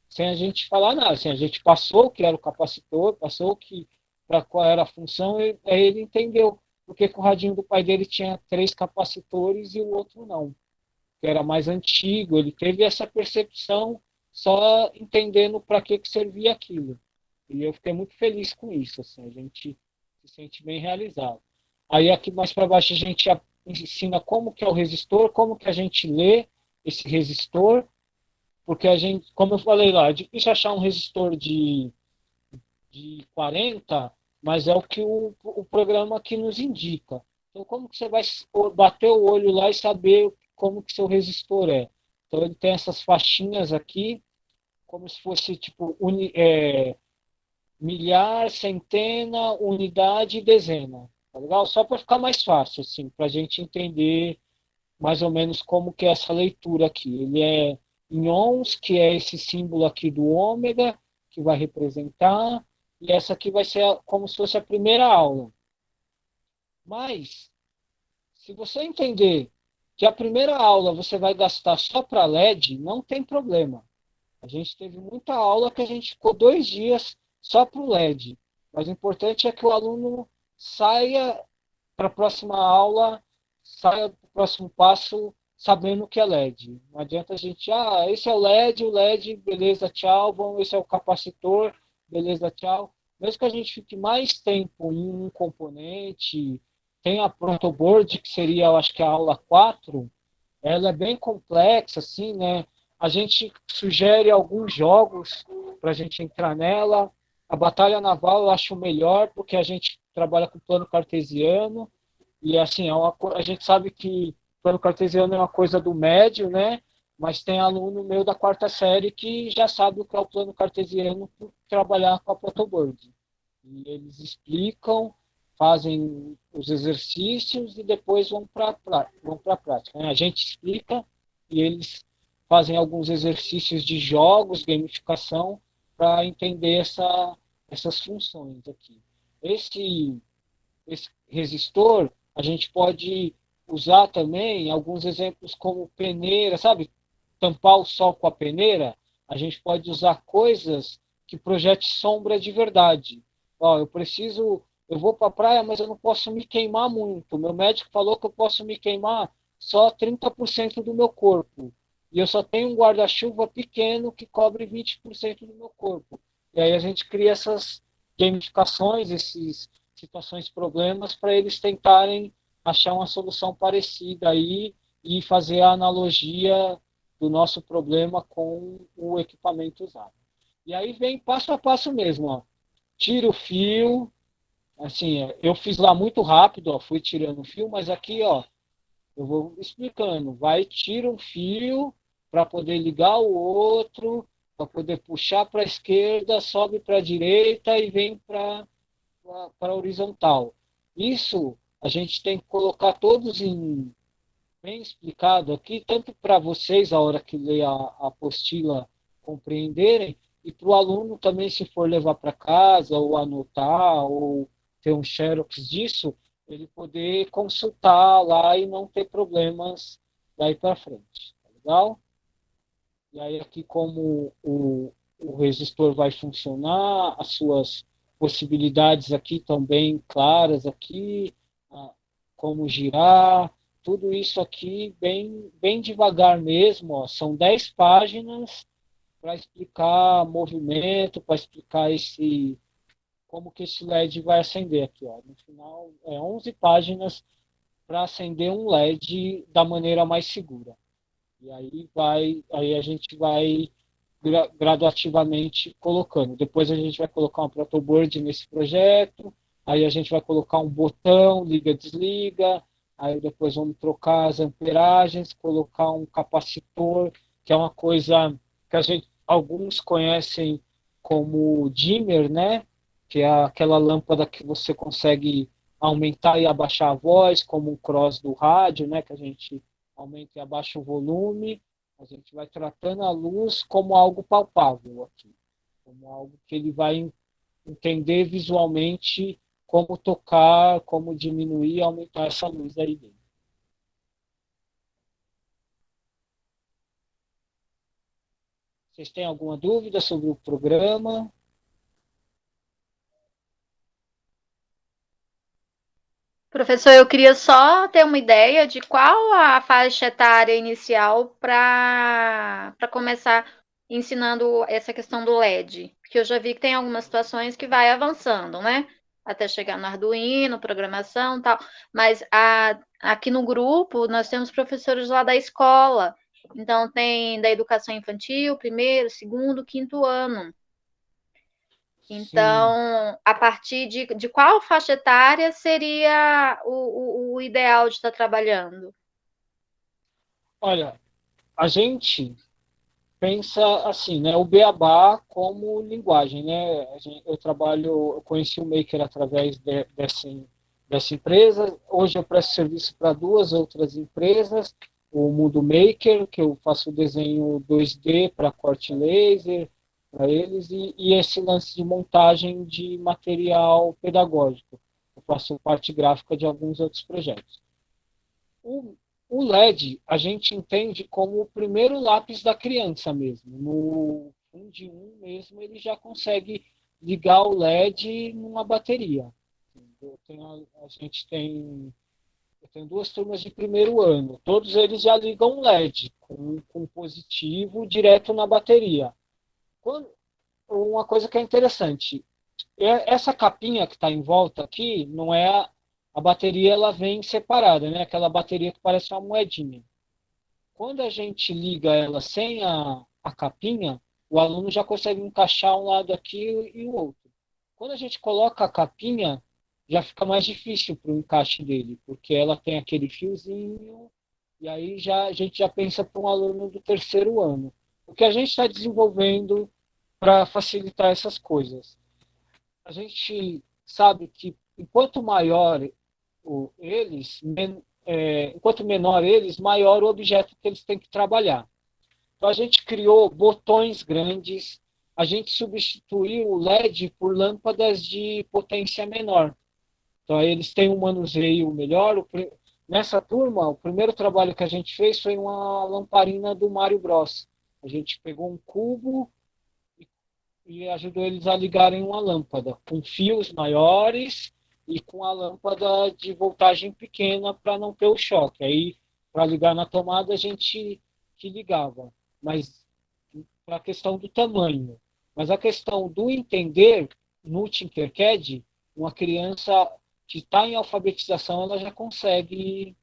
Sem a gente falar nada, assim, a gente passou o que era o capacitor, passou que para qual era a função, e aí ele entendeu porque que o radinho do pai dele tinha 3 capacitores e o outro não, que era mais antigo. Ele teve essa percepção só entendendo para que servia aquilo. E eu fiquei muito feliz com isso. Assim, a gente se sente bem realizado. Aí aqui mais para baixo a gente ensina como que é o resistor, como que a gente lê esse resistor, porque a gente, como eu falei lá, é difícil achar um resistor de 40, mas é o que o programa aqui nos indica. Então, como que você vai bater o olho lá e saber como que seu resistor é? Então, ele tem essas faixinhas aqui, como se fosse tipo milhar, centena, unidade e dezena. Tá legal? Só para ficar mais fácil, assim, para a gente entender mais ou menos como que é essa leitura aqui. Ele é em ons, que é esse símbolo aqui do ômega, que vai representar, e essa aqui vai ser como se fosse a primeira aula. Mas, se você entender que a primeira aula você vai gastar só para LED, não tem problema. A gente teve muita aula que a gente ficou 2 dias só para o LED. Mas o importante é que o aluno saia para a próxima aula, saia para o próximo passo sabendo que é LED. Não adianta a gente, esse é o LED, beleza, tchau, bom, esse é o capacitor, beleza, tchau. Mesmo que a gente fique mais tempo em um componente, tem a protoboard, que seria, eu acho que a aula 4, ela é bem complexa, assim, né? A gente sugere alguns jogos para a gente entrar nela. A Batalha Naval eu acho melhor, porque a gente trabalha com plano cartesiano, e assim, a gente sabe que plano cartesiano é uma coisa do médio, né? Mas tem aluno meu da quarta série que já sabe o que é o plano cartesiano por trabalhar com a protoboard. E eles explicam, fazem os exercícios e depois vão para a prática, né? A gente explica e eles fazem alguns exercícios de jogos, gamificação, para entender essas funções aqui. Esse resistor, a gente pode usar também alguns exemplos como peneira, sabe? Tampar o sol com a peneira. A gente pode usar coisas que projetem sombra de verdade. Ó, eu vou para a praia, mas eu não posso me queimar muito. Meu médico falou que eu posso me queimar só 30% do meu corpo. E eu só tenho um guarda-chuva pequeno que cobre 20% do meu corpo. E aí a gente cria essas gamificações, esses situações, problemas, para eles tentarem achar uma solução parecida aí e fazer a analogia do nosso problema com o equipamento usado. E aí vem passo a passo mesmo, ó. Tira o fio, assim, eu fiz lá muito rápido, ó, fui tirando o fio, mas aqui, ó, eu vou explicando. Vai, tira um fio para poder ligar o outro, para poder puxar para a esquerda, sobe para a direita e vem para a horizontal. Isso a gente tem que colocar todos em bem explicado aqui, tanto para vocês, a hora que lê a apostila, compreenderem, e para o aluno também, se for levar para casa, ou anotar, ou ter um xerox disso, ele poder consultar lá e não ter problemas daí para frente. Tá legal? E aí aqui como o resistor vai funcionar, as suas possibilidades aqui estão bem claras aqui, como girar, tudo isso aqui bem devagar mesmo, ó. São 10 páginas para explicar movimento, para explicar como que esse LED vai acender aqui, ó. No final, 11 páginas para acender um LED da maneira mais segura. E aí a gente vai graduativamente colocando. Depois a gente vai colocar um protoboard nesse projeto, aí a gente vai colocar um botão, liga, desliga, aí depois vamos trocar as amperagens, colocar um capacitor, que é uma coisa que alguns conhecem como dimmer, né? Que é aquela lâmpada que você consegue aumentar e abaixar a voz, como um cross do rádio, né? Que a gente aumenta e abaixa o volume. A gente vai tratando a luz como algo palpável aqui, como algo que ele vai entender visualmente como tocar, como diminuir, aumentar essa luz aí dentro. Vocês têm alguma dúvida sobre o programa? Professor, eu queria só ter uma ideia de qual a faixa etária inicial para começar ensinando essa questão do LED. Porque eu já vi que tem algumas situações que vai avançando, né? Até chegar no Arduino, programação e tal. Mas aqui no grupo nós temos professores lá da escola. Então tem da educação infantil, primeiro, segundo, quinto ano. Sim. Então, a partir de qual faixa etária seria o ideal de estar trabalhando? Olha, a gente pensa assim, né? O Beabá como linguagem, né? Eu conheci o Maker através dessa empresa. Hoje eu presto serviço para duas outras empresas, o Mundo Maker, que eu faço desenho 2D para corte laser para eles, e esse lance de montagem de material pedagógico. Eu faço parte gráfica de alguns outros projetos. O LED a gente entende como o primeiro lápis da criança mesmo. No 1 de 1 mesmo ele já consegue ligar o LED numa bateria. Eu tenho duas turmas de primeiro ano. Todos eles já ligam LED com positivo direto na bateria. Uma coisa que é interessante, essa capinha que está em volta aqui, não é a bateria, ela vem separada, né? Aquela bateria que parece uma moedinha. Quando a gente liga ela sem a capinha, o aluno já consegue encaixar um lado aqui e o outro. Quando a gente coloca a capinha, já fica mais difícil para o encaixe dele, porque ela tem aquele fiozinho, e aí a gente já pensa para um aluno do terceiro ano. O que a gente está desenvolvendo para facilitar essas coisas? A gente sabe que enquanto maior eles, enquanto menor eles, maior o objeto que eles têm que trabalhar. Então a gente criou botões grandes, a gente substituiu o LED por lâmpadas de potência menor. Então aí eles têm um manuseio melhor. Nessa turma, o primeiro trabalho que a gente fez foi uma lamparina do Mario Bros. A gente pegou um cubo e ajudou eles a ligarem uma lâmpada com fios maiores e com a lâmpada de voltagem pequena para não ter o choque. Aí, para ligar na tomada, a gente que ligava. Mas para a questão do tamanho. Mas a questão do entender no Tinkercad, uma criança que está em alfabetização, ela já consegue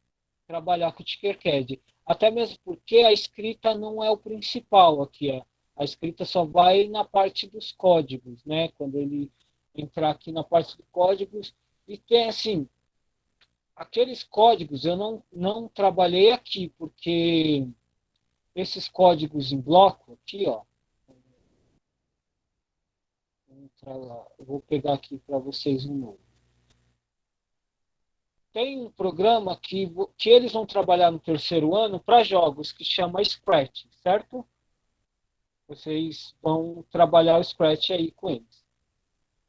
trabalhar com o Tinkercad. Até mesmo porque a escrita não é o principal aqui. A escrita só vai na parte dos códigos, né? Quando ele entrar aqui na parte dos códigos, e tem assim, aqueles códigos eu não trabalhei aqui, porque esses códigos em bloco, aqui, ó, eu vou pegar aqui para vocês um novo. Tem um programa que eles vão trabalhar no terceiro ano para jogos, que chama Scratch, certo? Vocês vão trabalhar o Scratch aí com eles.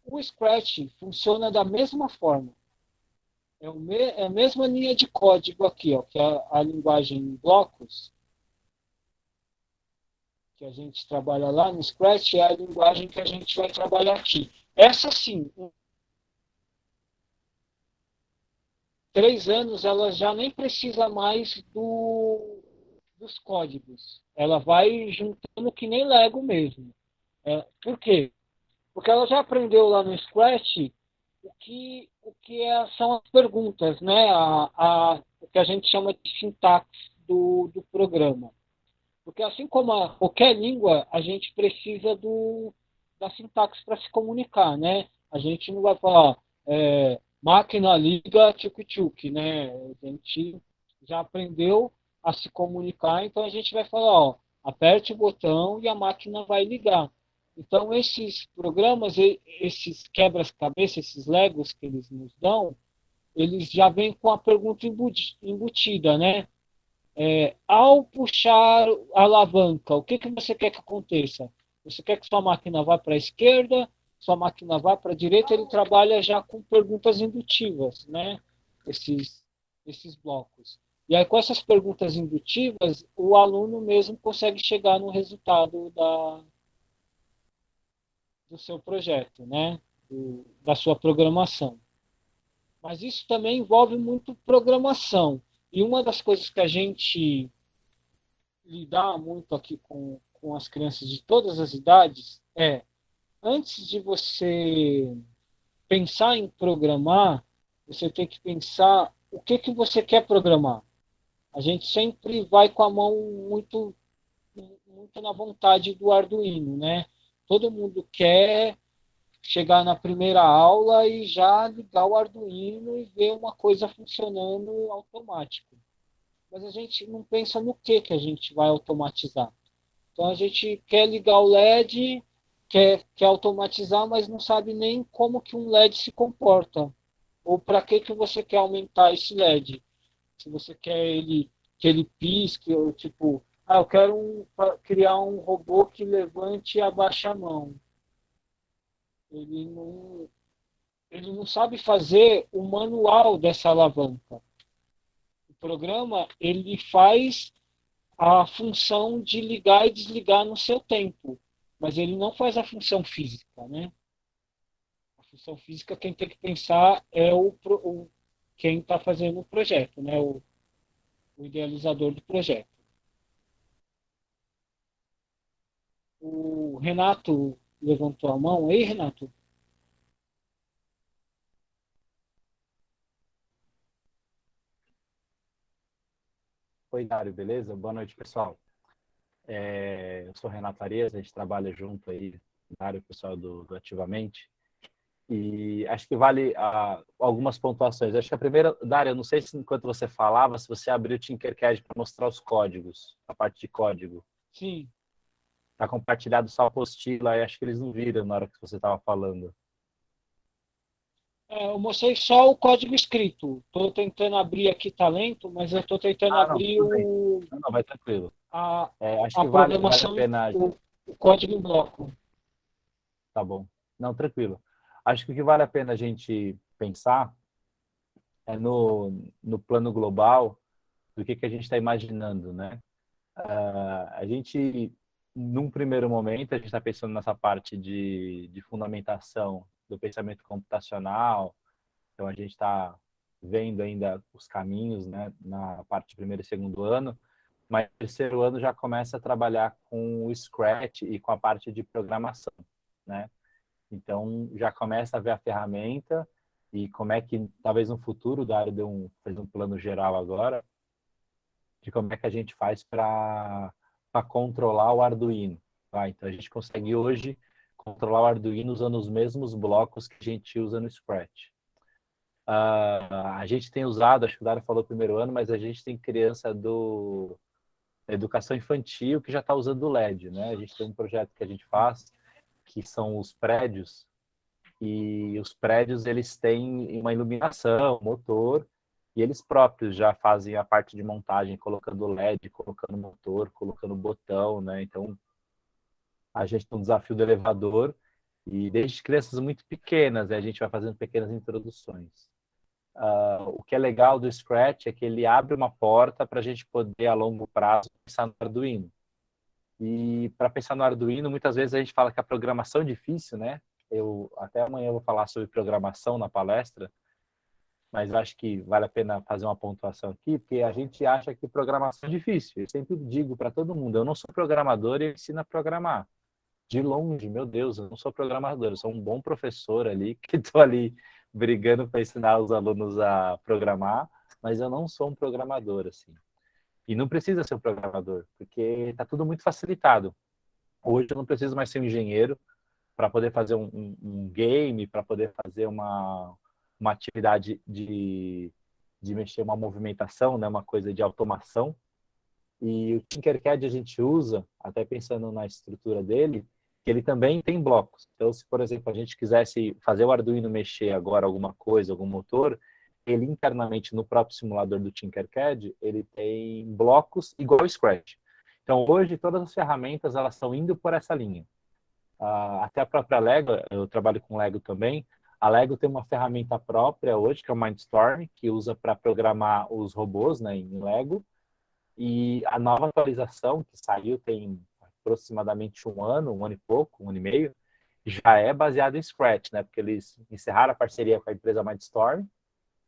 O Scratch funciona da mesma forma. É a mesma linha de código aqui, ó, que é a linguagem em blocos, que a gente trabalha lá no Scratch, é a linguagem que a gente vai trabalhar aqui. Essa sim, em 3 anos, ela já nem precisa mais dos códigos. Ela vai juntando que nem Lego mesmo. Por quê? Porque ela já aprendeu lá no Scratch são as perguntas, né? O que a gente chama de sintaxe do programa. Porque assim como qualquer língua, a gente precisa da sintaxe para se comunicar, né? A gente não vai falar máquina liga tchuk-tchuk, né? A gente já aprendeu a se comunicar, então a gente vai falar, ó, aperte o botão e a máquina vai ligar. Então esses programas, esses quebras-cabeça, esses Legos que eles nos dão, eles já vêm com a pergunta embutida, né? Ao puxar a alavanca, o que você quer que aconteça? Você quer que sua máquina vá para a esquerda, sua máquina vá para a direita? Ele trabalha já com perguntas indutivas, né? Esses blocos. E aí, com essas perguntas indutivas, o aluno mesmo consegue chegar no resultado do seu projeto, né? Da sua programação. Mas isso também envolve muito programação. E uma das coisas que a gente lidar muito aqui com as crianças de todas as idades antes de você pensar em programar, você tem que pensar o que você quer programar. A gente sempre vai com a mão muito, muito na vontade do Arduino, né? Todo mundo quer chegar na primeira aula e já ligar o Arduino e ver uma coisa funcionando automático. Mas a gente não pensa no que a gente vai automatizar. Então a gente quer ligar o LED, quer automatizar, mas não sabe nem como que um LED se comporta. Ou para que você quer aumentar esse LED. Se você quer que ele pisque, ou tipo, eu quero criar um robô que levante e abaixe a mão. Ele não sabe fazer o manual dessa alavanca. O programa, ele faz a função de ligar e desligar no seu tempo, mas ele não faz a função física, né? A função física, quem tem que pensar é quem está fazendo o projeto, né? O idealizador do projeto. O Renato levantou a mão. Ei, Renato? Oi, Dário, beleza? Boa noite, pessoal. Eu sou Renato Arias, a gente trabalha junto aí, Dário, pessoal do Ativamente. E acho que vale algumas pontuações. Acho que a primeira, Dário, eu não sei se enquanto você falava, se você abriu o Tinkercad para mostrar os códigos, a parte de código. Sim. Está compartilhado só a apostila, e acho que eles não viram na hora que você estava falando. Eu mostrei só o código escrito. Estou tentando abrir aqui, tá lento, mas eu estou tentando Não, abrir tudo bem. Não, vai tranquilo. Acho a que vale a programação, pena. o código em bloco. Tá bom. Não, tranquilo. Acho que o que vale a pena a gente pensar é no plano global do que a gente está imaginando, né? A gente, num primeiro momento, a gente está pensando nessa parte de fundamentação do pensamento computacional, então a gente está vendo ainda os caminhos, né, na parte de primeiro e segundo ano, mas no terceiro ano já começa a trabalhar com o Scratch e com a parte de programação, né? Então já começa a ver a ferramenta e como é que, talvez no futuro, o Dário fez um plano geral agora, de como é que a gente faz para controlar o Arduino. Tá? Então, a gente consegue hoje controlar o Arduino usando os mesmos blocos que a gente usa no Scratch. A gente tem usado, acho que o Dário falou primeiro ano, mas a gente tem criança da educação infantil que já está usando o LED. Né? A gente tem um projeto que a gente faz, que são os prédios, e os prédios eles têm uma iluminação, motor, e eles próprios já fazem a parte de montagem, colocando LED, colocando motor, colocando botão, né? Então, a gente tem um desafio do elevador, e desde crianças muito pequenas, né, a gente vai fazendo pequenas introduções. O que é legal do Scratch é que ele abre uma porta para a gente poder, a longo prazo, pensar no Arduino. E para pensar no Arduino, muitas vezes a gente fala que a programação é difícil, né? Até amanhã eu vou falar sobre programação na palestra, mas acho que vale a pena fazer uma pontuação aqui, porque a gente acha que programação é difícil. Eu sempre digo para todo mundo, eu não sou programador e eu ensino a programar. De longe, meu Deus, eu não sou programador, eu sou um bom professor ali, que estou ali brigando para ensinar os alunos a programar, mas eu não sou um programador, assim. E não precisa ser um programador, porque está tudo muito facilitado. Hoje eu não preciso mais ser um engenheiro para poder fazer um game, para poder fazer uma atividade de mexer uma movimentação, né, uma coisa de automação. E o Tinkercad a gente usa, até pensando na estrutura dele, que ele também tem blocos. Então, se, por exemplo, a gente quisesse fazer o Arduino mexer agora alguma coisa, algum motor, ele internamente no próprio simulador do Tinkercad, ele tem blocos igual ao Scratch. Então, hoje, todas as ferramentas elas estão indo por essa linha. Até a própria Lego, eu trabalho com Lego também, a Lego tem uma ferramenta própria hoje, que é o Mindstorm, que usa para programar os robôs, né, em Lego, e a nova atualização que saiu tem aproximadamente um ano e pouco, um ano e meio, já é baseada em Scratch, né, porque eles encerraram a parceria com a empresa Mindstorm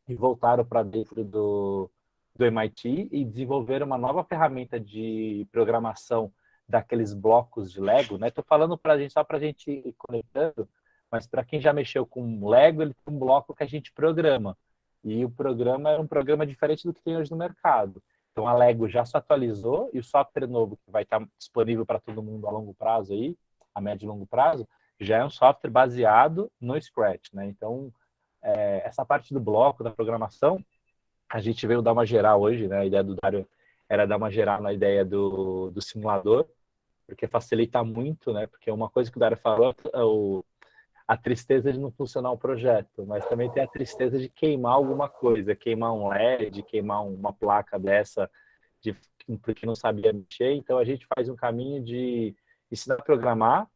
e voltaram para dentro do MIT e desenvolveram uma nova ferramenta de programação daqueles blocos de Lego, né? Estou falando para a gente só para a gente ir conectando, mas para quem já mexeu com Lego, ele tem um bloco que a gente programa. E o programa é um programa diferente do que tem hoje no mercado. Então a Lego já se atualizou e o software novo que vai estar disponível para todo mundo a longo prazo aí, a médio e longo prazo, já é um software baseado no Scratch, né? Então essa parte do bloco, da programação, a gente veio dar uma geral hoje, né? A ideia do Dário era dar uma geral na ideia do simulador, porque facilita muito, né? Porque uma coisa que o Dário falou é a tristeza de não funcionar o projeto, mas também tem a tristeza de queimar alguma coisa, queimar um LED, queimar uma placa dessa, porque não sabia mexer. Então a gente faz um caminho de ensinar a programar,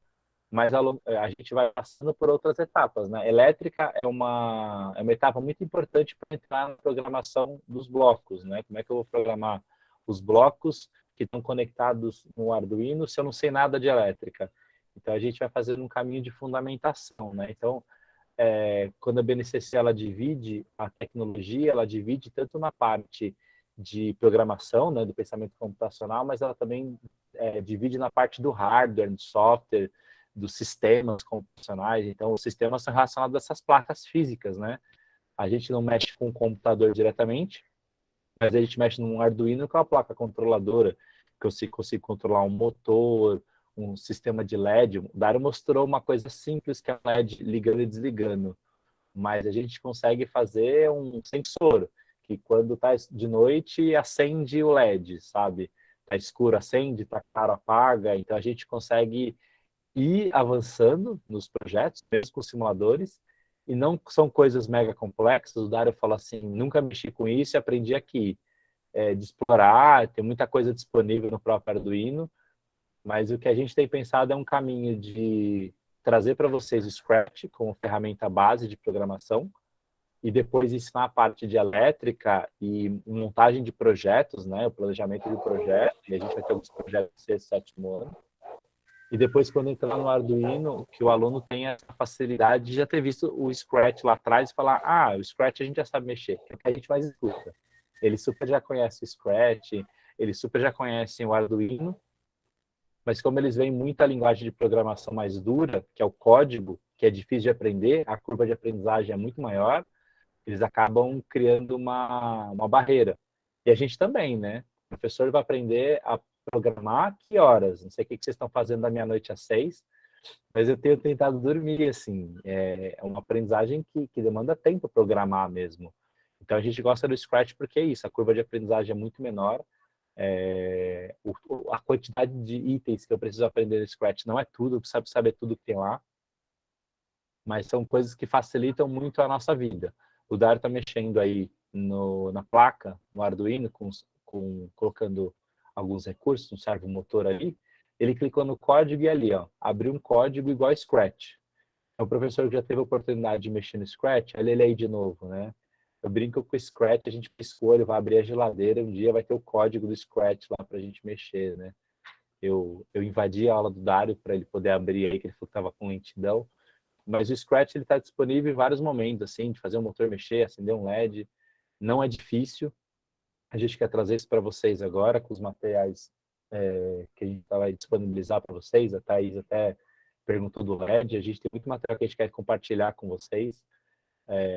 mas a gente vai passando por outras etapas, né? Elétrica é uma etapa muito importante para entrar na programação dos blocos, né? Como é que eu vou programar os blocos que estão conectados no Arduino se eu não sei nada de elétrica? Então, a gente vai fazendo um caminho de fundamentação, né? Então, quando a BNCC ela divide a tecnologia, ela divide tanto na parte de programação, né, do pensamento computacional, mas ela também divide na parte do hardware, do software, dos sistemas computacionais. Então, os sistemas são relacionados a essas placas físicas, né? A gente não mexe com o computador diretamente, mas a gente mexe num Arduino com a placa controladora, que eu consigo controlar um motor, um sistema de LED. O Dário mostrou uma coisa simples, que é a LED ligando e desligando, mas a gente consegue fazer um sensor, que quando está de noite, acende o LED, sabe? Está escuro, acende, está claro, apaga. Então, a gente consegue ir avançando nos projetos, mesmo com simuladores, e não são coisas mega complexas. O Dário falou assim, nunca mexi com isso e aprendi aqui. De explorar, tem muita coisa disponível no próprio Arduino, mas o que a gente tem pensado é um caminho de trazer para vocês o Scratch como ferramenta base de programação e depois ensinar a parte de elétrica e montagem de projetos, né, o planejamento de projetos, e a gente vai ter alguns projetos no sexto, sétimo ano. E depois, quando entrar no Arduino, que o aluno tenha a facilidade de já ter visto o Scratch lá atrás e falar, o Scratch a gente já sabe mexer, é o que a gente mais escuta. Eles super já conhecem o Scratch, eles super já conhecem o Arduino, mas como eles veem muita linguagem de programação mais dura, que é o código, que é difícil de aprender, a curva de aprendizagem é muito maior, eles acabam criando uma barreira. E a gente também, né? O professor vai aprender a programar que horas? Não sei o que vocês estão fazendo da meia-noite às 6, mas eu tenho tentado dormir, assim. É uma aprendizagem que demanda tempo programar mesmo. Então, a gente gosta do Scratch porque é isso, a curva de aprendizagem é muito menor, a quantidade de itens que eu preciso aprender no Scratch não é tudo, eu preciso saber tudo que tem lá, mas são coisas que facilitam muito a nossa vida. O Dário está mexendo aí na placa, no Arduino, colocando alguns recursos, um servomotor ali, ele clicou no código e ali, ó, abriu um código igual a Scratch. O professor que já teve a oportunidade de mexer no Scratch, olha ele aí de novo, né? Eu brinco com o Scratch, a gente piscou, ele vai abrir a geladeira, um dia vai ter o código do Scratch lá para a gente mexer, né? Eu invadi a aula do Dário para ele poder abrir aí, que ele falou que estava com lentidão. Mas o Scratch está disponível em vários momentos, assim, de fazer o motor mexer, acender um LED. Não é difícil. A gente quer trazer isso para vocês agora, com os materiais que a gente vai disponibilizar para vocês. A Thaís até perguntou do LED. A gente tem muito material que a gente quer compartilhar com vocês.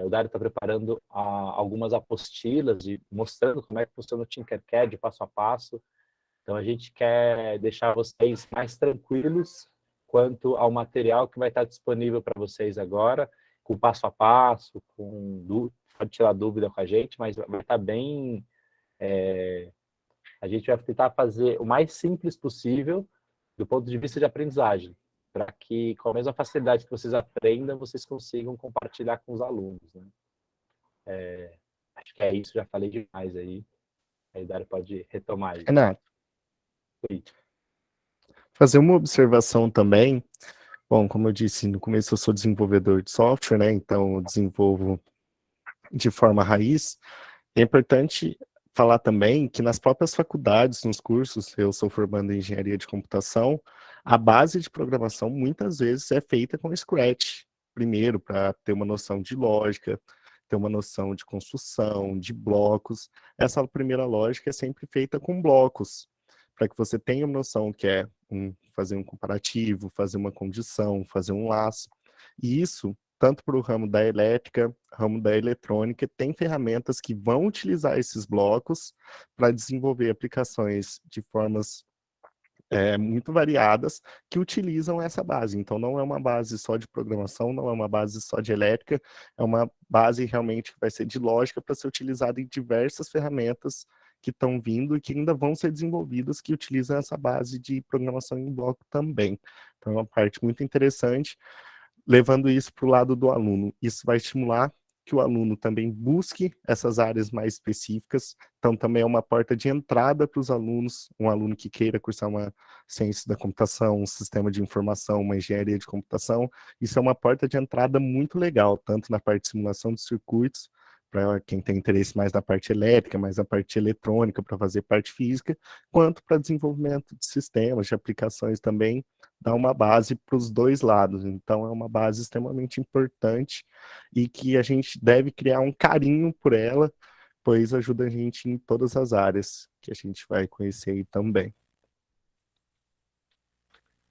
O Dário está preparando algumas apostilas mostrando como é que funciona o Tinkercad passo a passo. Então, a gente quer deixar vocês mais tranquilos quanto ao material que vai estar disponível para vocês agora, com passo a passo, pode tirar dúvida com a gente, mas vai estar bem... a gente vai tentar fazer o mais simples possível do ponto de vista de aprendizagem, para que, com a mesma facilidade que vocês aprendam, vocês consigam compartilhar com os alunos, né? Acho que é isso, já falei demais aí. Aí, Dário, pode retomar aí. Renato, fazer uma observação também. Bom, como eu disse, no começo eu sou desenvolvedor de software, né? Então eu desenvolvo de forma raiz. É importante falar também que nas próprias faculdades, nos cursos, eu sou formando em engenharia de computação, a base de programação muitas vezes é feita com Scratch, primeiro, para ter uma noção de lógica, ter uma noção de construção, de blocos. Essa primeira lógica é sempre feita com blocos, para que você tenha uma noção que é fazer um comparativo, fazer uma condição, fazer um laço. E isso, tanto para o ramo da elétrica, ramo da eletrônica, tem ferramentas que vão utilizar esses blocos para desenvolver aplicações de formas muito variadas que utilizam essa base. Então, não é uma base só de programação, não é uma base só de elétrica, é uma base realmente que vai ser de lógica para ser utilizada em diversas ferramentas que estão vindo e que ainda vão ser desenvolvidas que utilizam essa base de programação em bloco também. Então, é uma parte muito interessante, levando isso para o lado do aluno. Isso vai estimular que o aluno também busque essas áreas mais específicas, então também é uma porta de entrada para os alunos, um aluno que queira cursar uma ciência da computação, um sistema de informação, uma engenharia de computação, isso é uma porta de entrada muito legal, tanto na parte de simulação de circuitos, para quem tem interesse mais na parte elétrica, mais na parte eletrônica, para fazer parte física, quanto para desenvolvimento de sistemas, de aplicações também, dá uma base para os dois lados. Então, é uma base extremamente importante e que a gente deve criar um carinho por ela, pois ajuda a gente em todas as áreas que a gente vai conhecer aí também.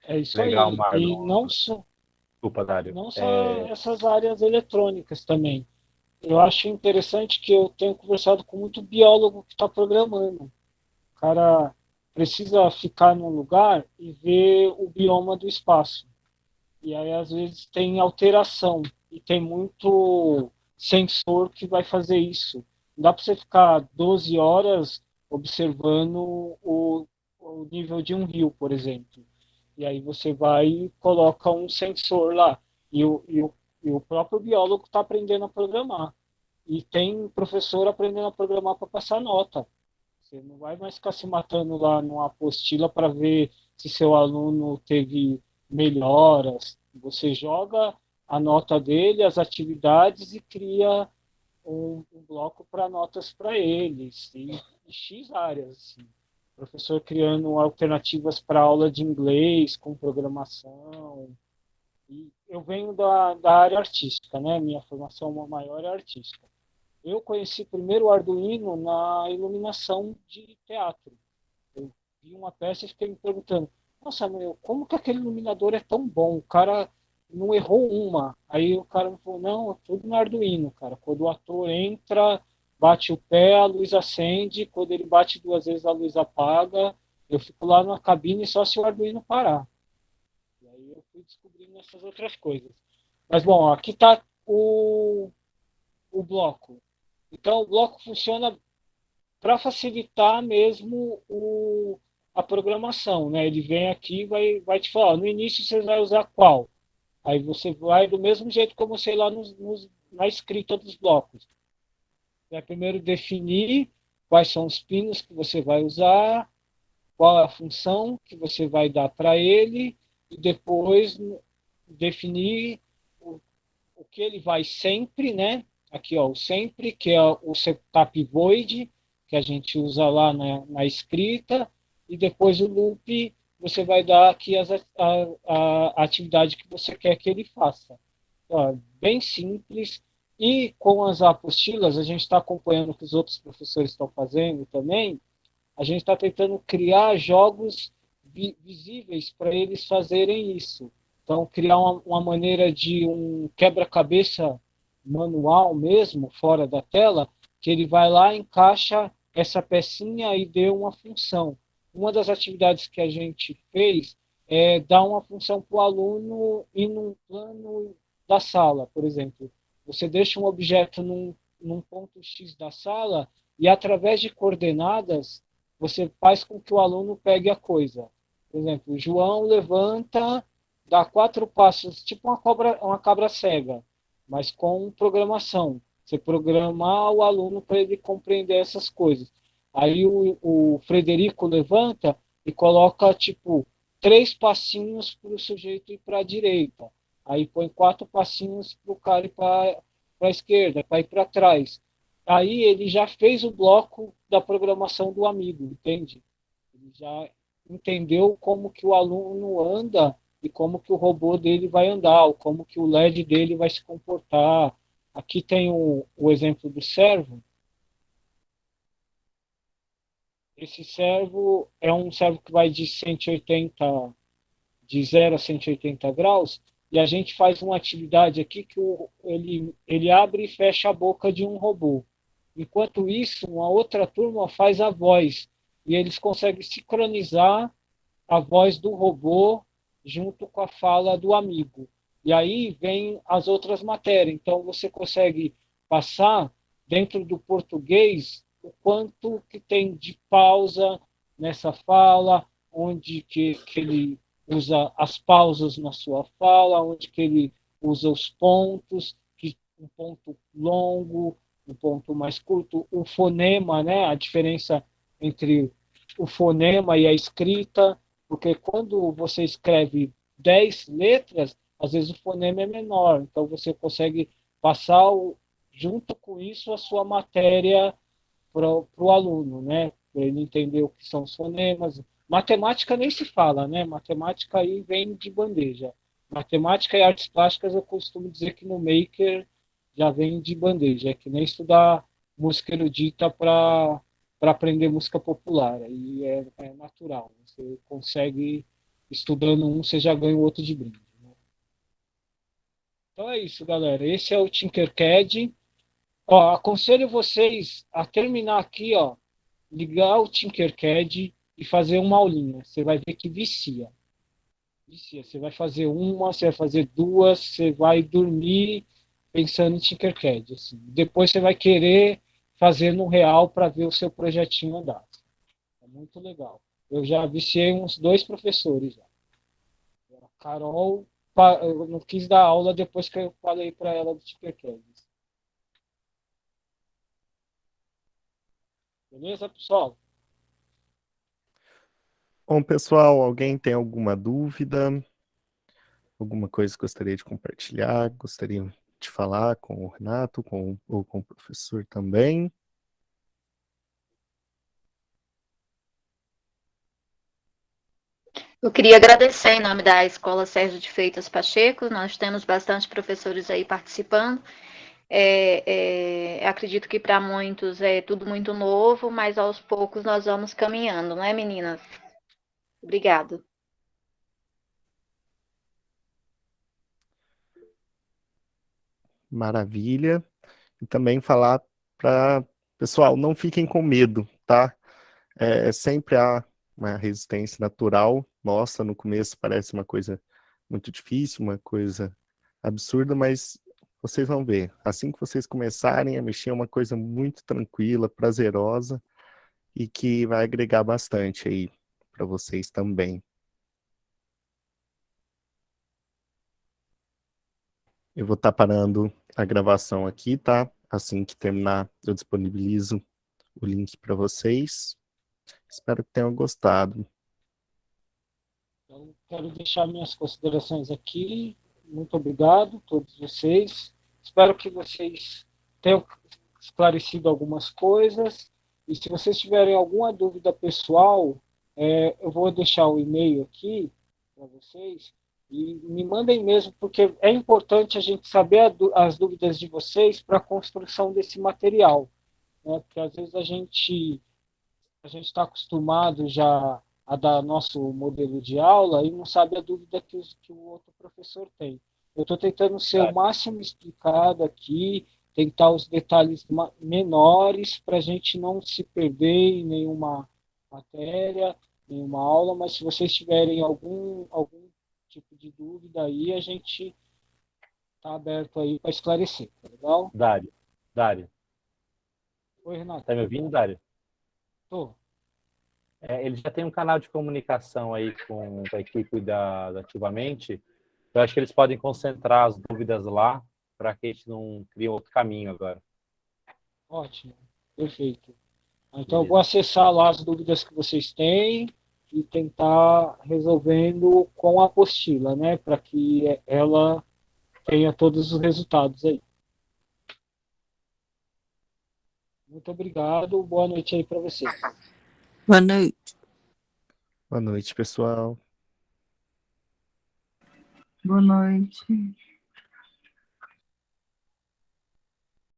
É isso Legal, aí. E Marlon. não só, Desculpa, Dário. não só essas áreas eletrônicas também. Eu acho interessante que eu tenho conversado com muito biólogo que está programando. O cara precisa ficar num lugar e ver o bioma do espaço. E aí, às vezes, tem alteração. E tem muito sensor que vai fazer isso. Não dá para você ficar 12 horas observando o nível de um rio, por exemplo. E aí você vai e coloca um sensor lá. E o próprio biólogo está aprendendo a programar. E tem professor aprendendo a programar para passar nota. Você não vai mais ficar se matando lá numa apostila para ver se seu aluno teve melhoras. Você joga a nota dele, as atividades e cria um bloco para notas para eles. E X áreas. Assim. Professor criando alternativas para aula de inglês com programação. E eu venho da área artística, né? Minha formação maior é artística. Eu conheci primeiro o Arduino na iluminação de teatro. Eu vi uma peça e fiquei me perguntando, nossa, meu, como que aquele iluminador é tão bom? O cara não errou uma. Aí o cara me falou, não, é tudo no Arduino, cara. Quando o ator entra, bate o pé, a luz acende. Quando ele bate 2 vezes, a luz apaga. Eu fico lá na cabine só se o Arduino parar. E aí eu fui descobrindo essas outras coisas. Mas, bom, aqui está o bloco. Então, o bloco funciona para facilitar mesmo a programação, né? Ele vem aqui e vai te falar, no início você vai usar qual? Aí você vai do mesmo jeito como sei lá na escrita dos blocos. Vai primeiro definir quais são os pinos que você vai usar, qual é a função que você vai dar para ele, e depois definir o que ele vai sempre, né? Aqui, ó, o sempre, que é o setup void, que a gente usa lá na escrita, e depois o loop, você vai dar aqui a atividade que você quer que ele faça. Ó, bem simples. E com as apostilas, a gente está acompanhando o que os outros professores estão fazendo também, a gente está tentando criar jogos visíveis para eles fazerem isso. Então, criar uma maneira de um quebra-cabeça manual mesmo, fora da tela, que ele vai lá, encaixa essa pecinha e dê uma função. Uma das atividades que a gente fez é dar uma função para o aluno ir num plano da sala, por exemplo. Você deixa um objeto num ponto X da sala e, através de coordenadas, você faz com que o aluno pegue a coisa. Por exemplo, o João levanta, dá 4 passos, tipo uma cabra cega, mas com programação. Você programar o aluno para ele compreender essas coisas. Aí o Frederico levanta e coloca, tipo, 3 passinhos para o sujeito ir para a direita. Aí põe 4 passinhos para o cara ir para a esquerda, para ir para trás. Aí ele já fez o bloco da programação do amigo, entende? Ele já entendeu como que o aluno anda e como que o robô dele vai andar, ou como que o LED dele vai se comportar. Aqui tem o exemplo do servo. Esse servo é um servo que vai de 180, de 0 a 180 graus, e a gente faz uma atividade aqui que ele abre e fecha a boca de um robô. Enquanto isso, uma outra turma faz a voz, e eles conseguem sincronizar a voz do robô junto com a fala do amigo. E aí vem as outras matérias. Então você consegue passar dentro do português o quanto que tem de pausa nessa fala, onde que ele usa as pausas na sua fala, onde que ele usa os pontos, que um ponto longo, um ponto mais curto, o fonema, né? A diferença entre o fonema e a escrita, porque quando você escreve 10 letras, às vezes o fonema é menor, então você consegue passar, junto com isso, a sua matéria para o aluno, né? Para ele entender o que são os fonemas, Matemática nem se fala, né? Matemática aí vem de bandeja. Matemática e artes plásticas eu costumo dizer que no Maker já vem de bandeja. É que nem estudar música erudita para aprender música popular. Aí é natural. Você consegue, estudando um, você já ganha o outro de brinde. Né? Então é isso, galera. Esse é o Tinkercad. Ó, aconselho vocês a terminar aqui, ó, ligar o Tinkercad e fazer uma aulinha. Você vai ver que vicia. Vicia. Você vai fazer uma, você vai fazer duas, você vai dormir pensando em Tinkercad. Assim. Depois você vai querer fazer no real para ver o seu projetinho andar. É muito legal. Eu já viciei uns 2 professores. Já. A Carol, eu não quis dar aula depois que eu falei para ela do Tinkercad. Beleza, pessoal? Bom, pessoal, alguém tem alguma dúvida? Alguma coisa que gostaria de compartilhar? Gostaria de falar com o Renato ou com o professor também? Eu queria agradecer em nome da Escola Sérgio de Freitas Pacheco. Nós temos bastante professores aí participando. Acredito que para muitos é tudo muito novo, mas aos poucos nós vamos caminhando, não é, meninas? Obrigado. Maravilha. E também falar para pessoal, não fiquem com medo, tá? Sempre há uma resistência natural. Nossa, no começo parece uma coisa muito difícil, uma coisa absurda, mas vocês vão ver. Assim que vocês começarem a mexer, é uma coisa muito tranquila, prazerosa e que vai agregar bastante aí para vocês também. Eu vou estar parando a gravação aqui, tá? Assim que terminar, eu disponibilizo o link para vocês. Espero que tenham gostado. Então, quero deixar minhas considerações aqui. Muito obrigado a todos vocês. Espero que vocês tenham esclarecido algumas coisas. E se vocês tiverem alguma dúvida pessoal, eu vou deixar o e-mail aqui para vocês. E me mandem mesmo, porque é importante a gente saber as dúvidas de vocês para a construção desse material. Né? Porque às vezes a gente está acostumado já a dar nosso modelo de aula e não sabe a dúvida que o outro professor tem. Eu estou tentando ser o máximo explicado aqui, tentar os detalhes menores para a gente não se perder em nenhuma matéria, nenhuma aula, mas se vocês tiverem algum tipo de dúvida aí, a gente está aberto aí para esclarecer, tá legal? Dário. Oi, Renato. Tá me ouvindo, Dário? Tô. Ele já tem um canal de comunicação aí com a equipe da Ativamente. Eu acho que eles podem concentrar as dúvidas lá para que a gente não crie outro caminho agora. Ótimo, perfeito. Então, eu vou acessar lá as dúvidas que vocês têm e tentar resolvendo com a apostila, né? Para que ela tenha todos os resultados aí. Muito obrigado. Boa noite aí para vocês. Boa noite. Boa noite, pessoal. Boa noite.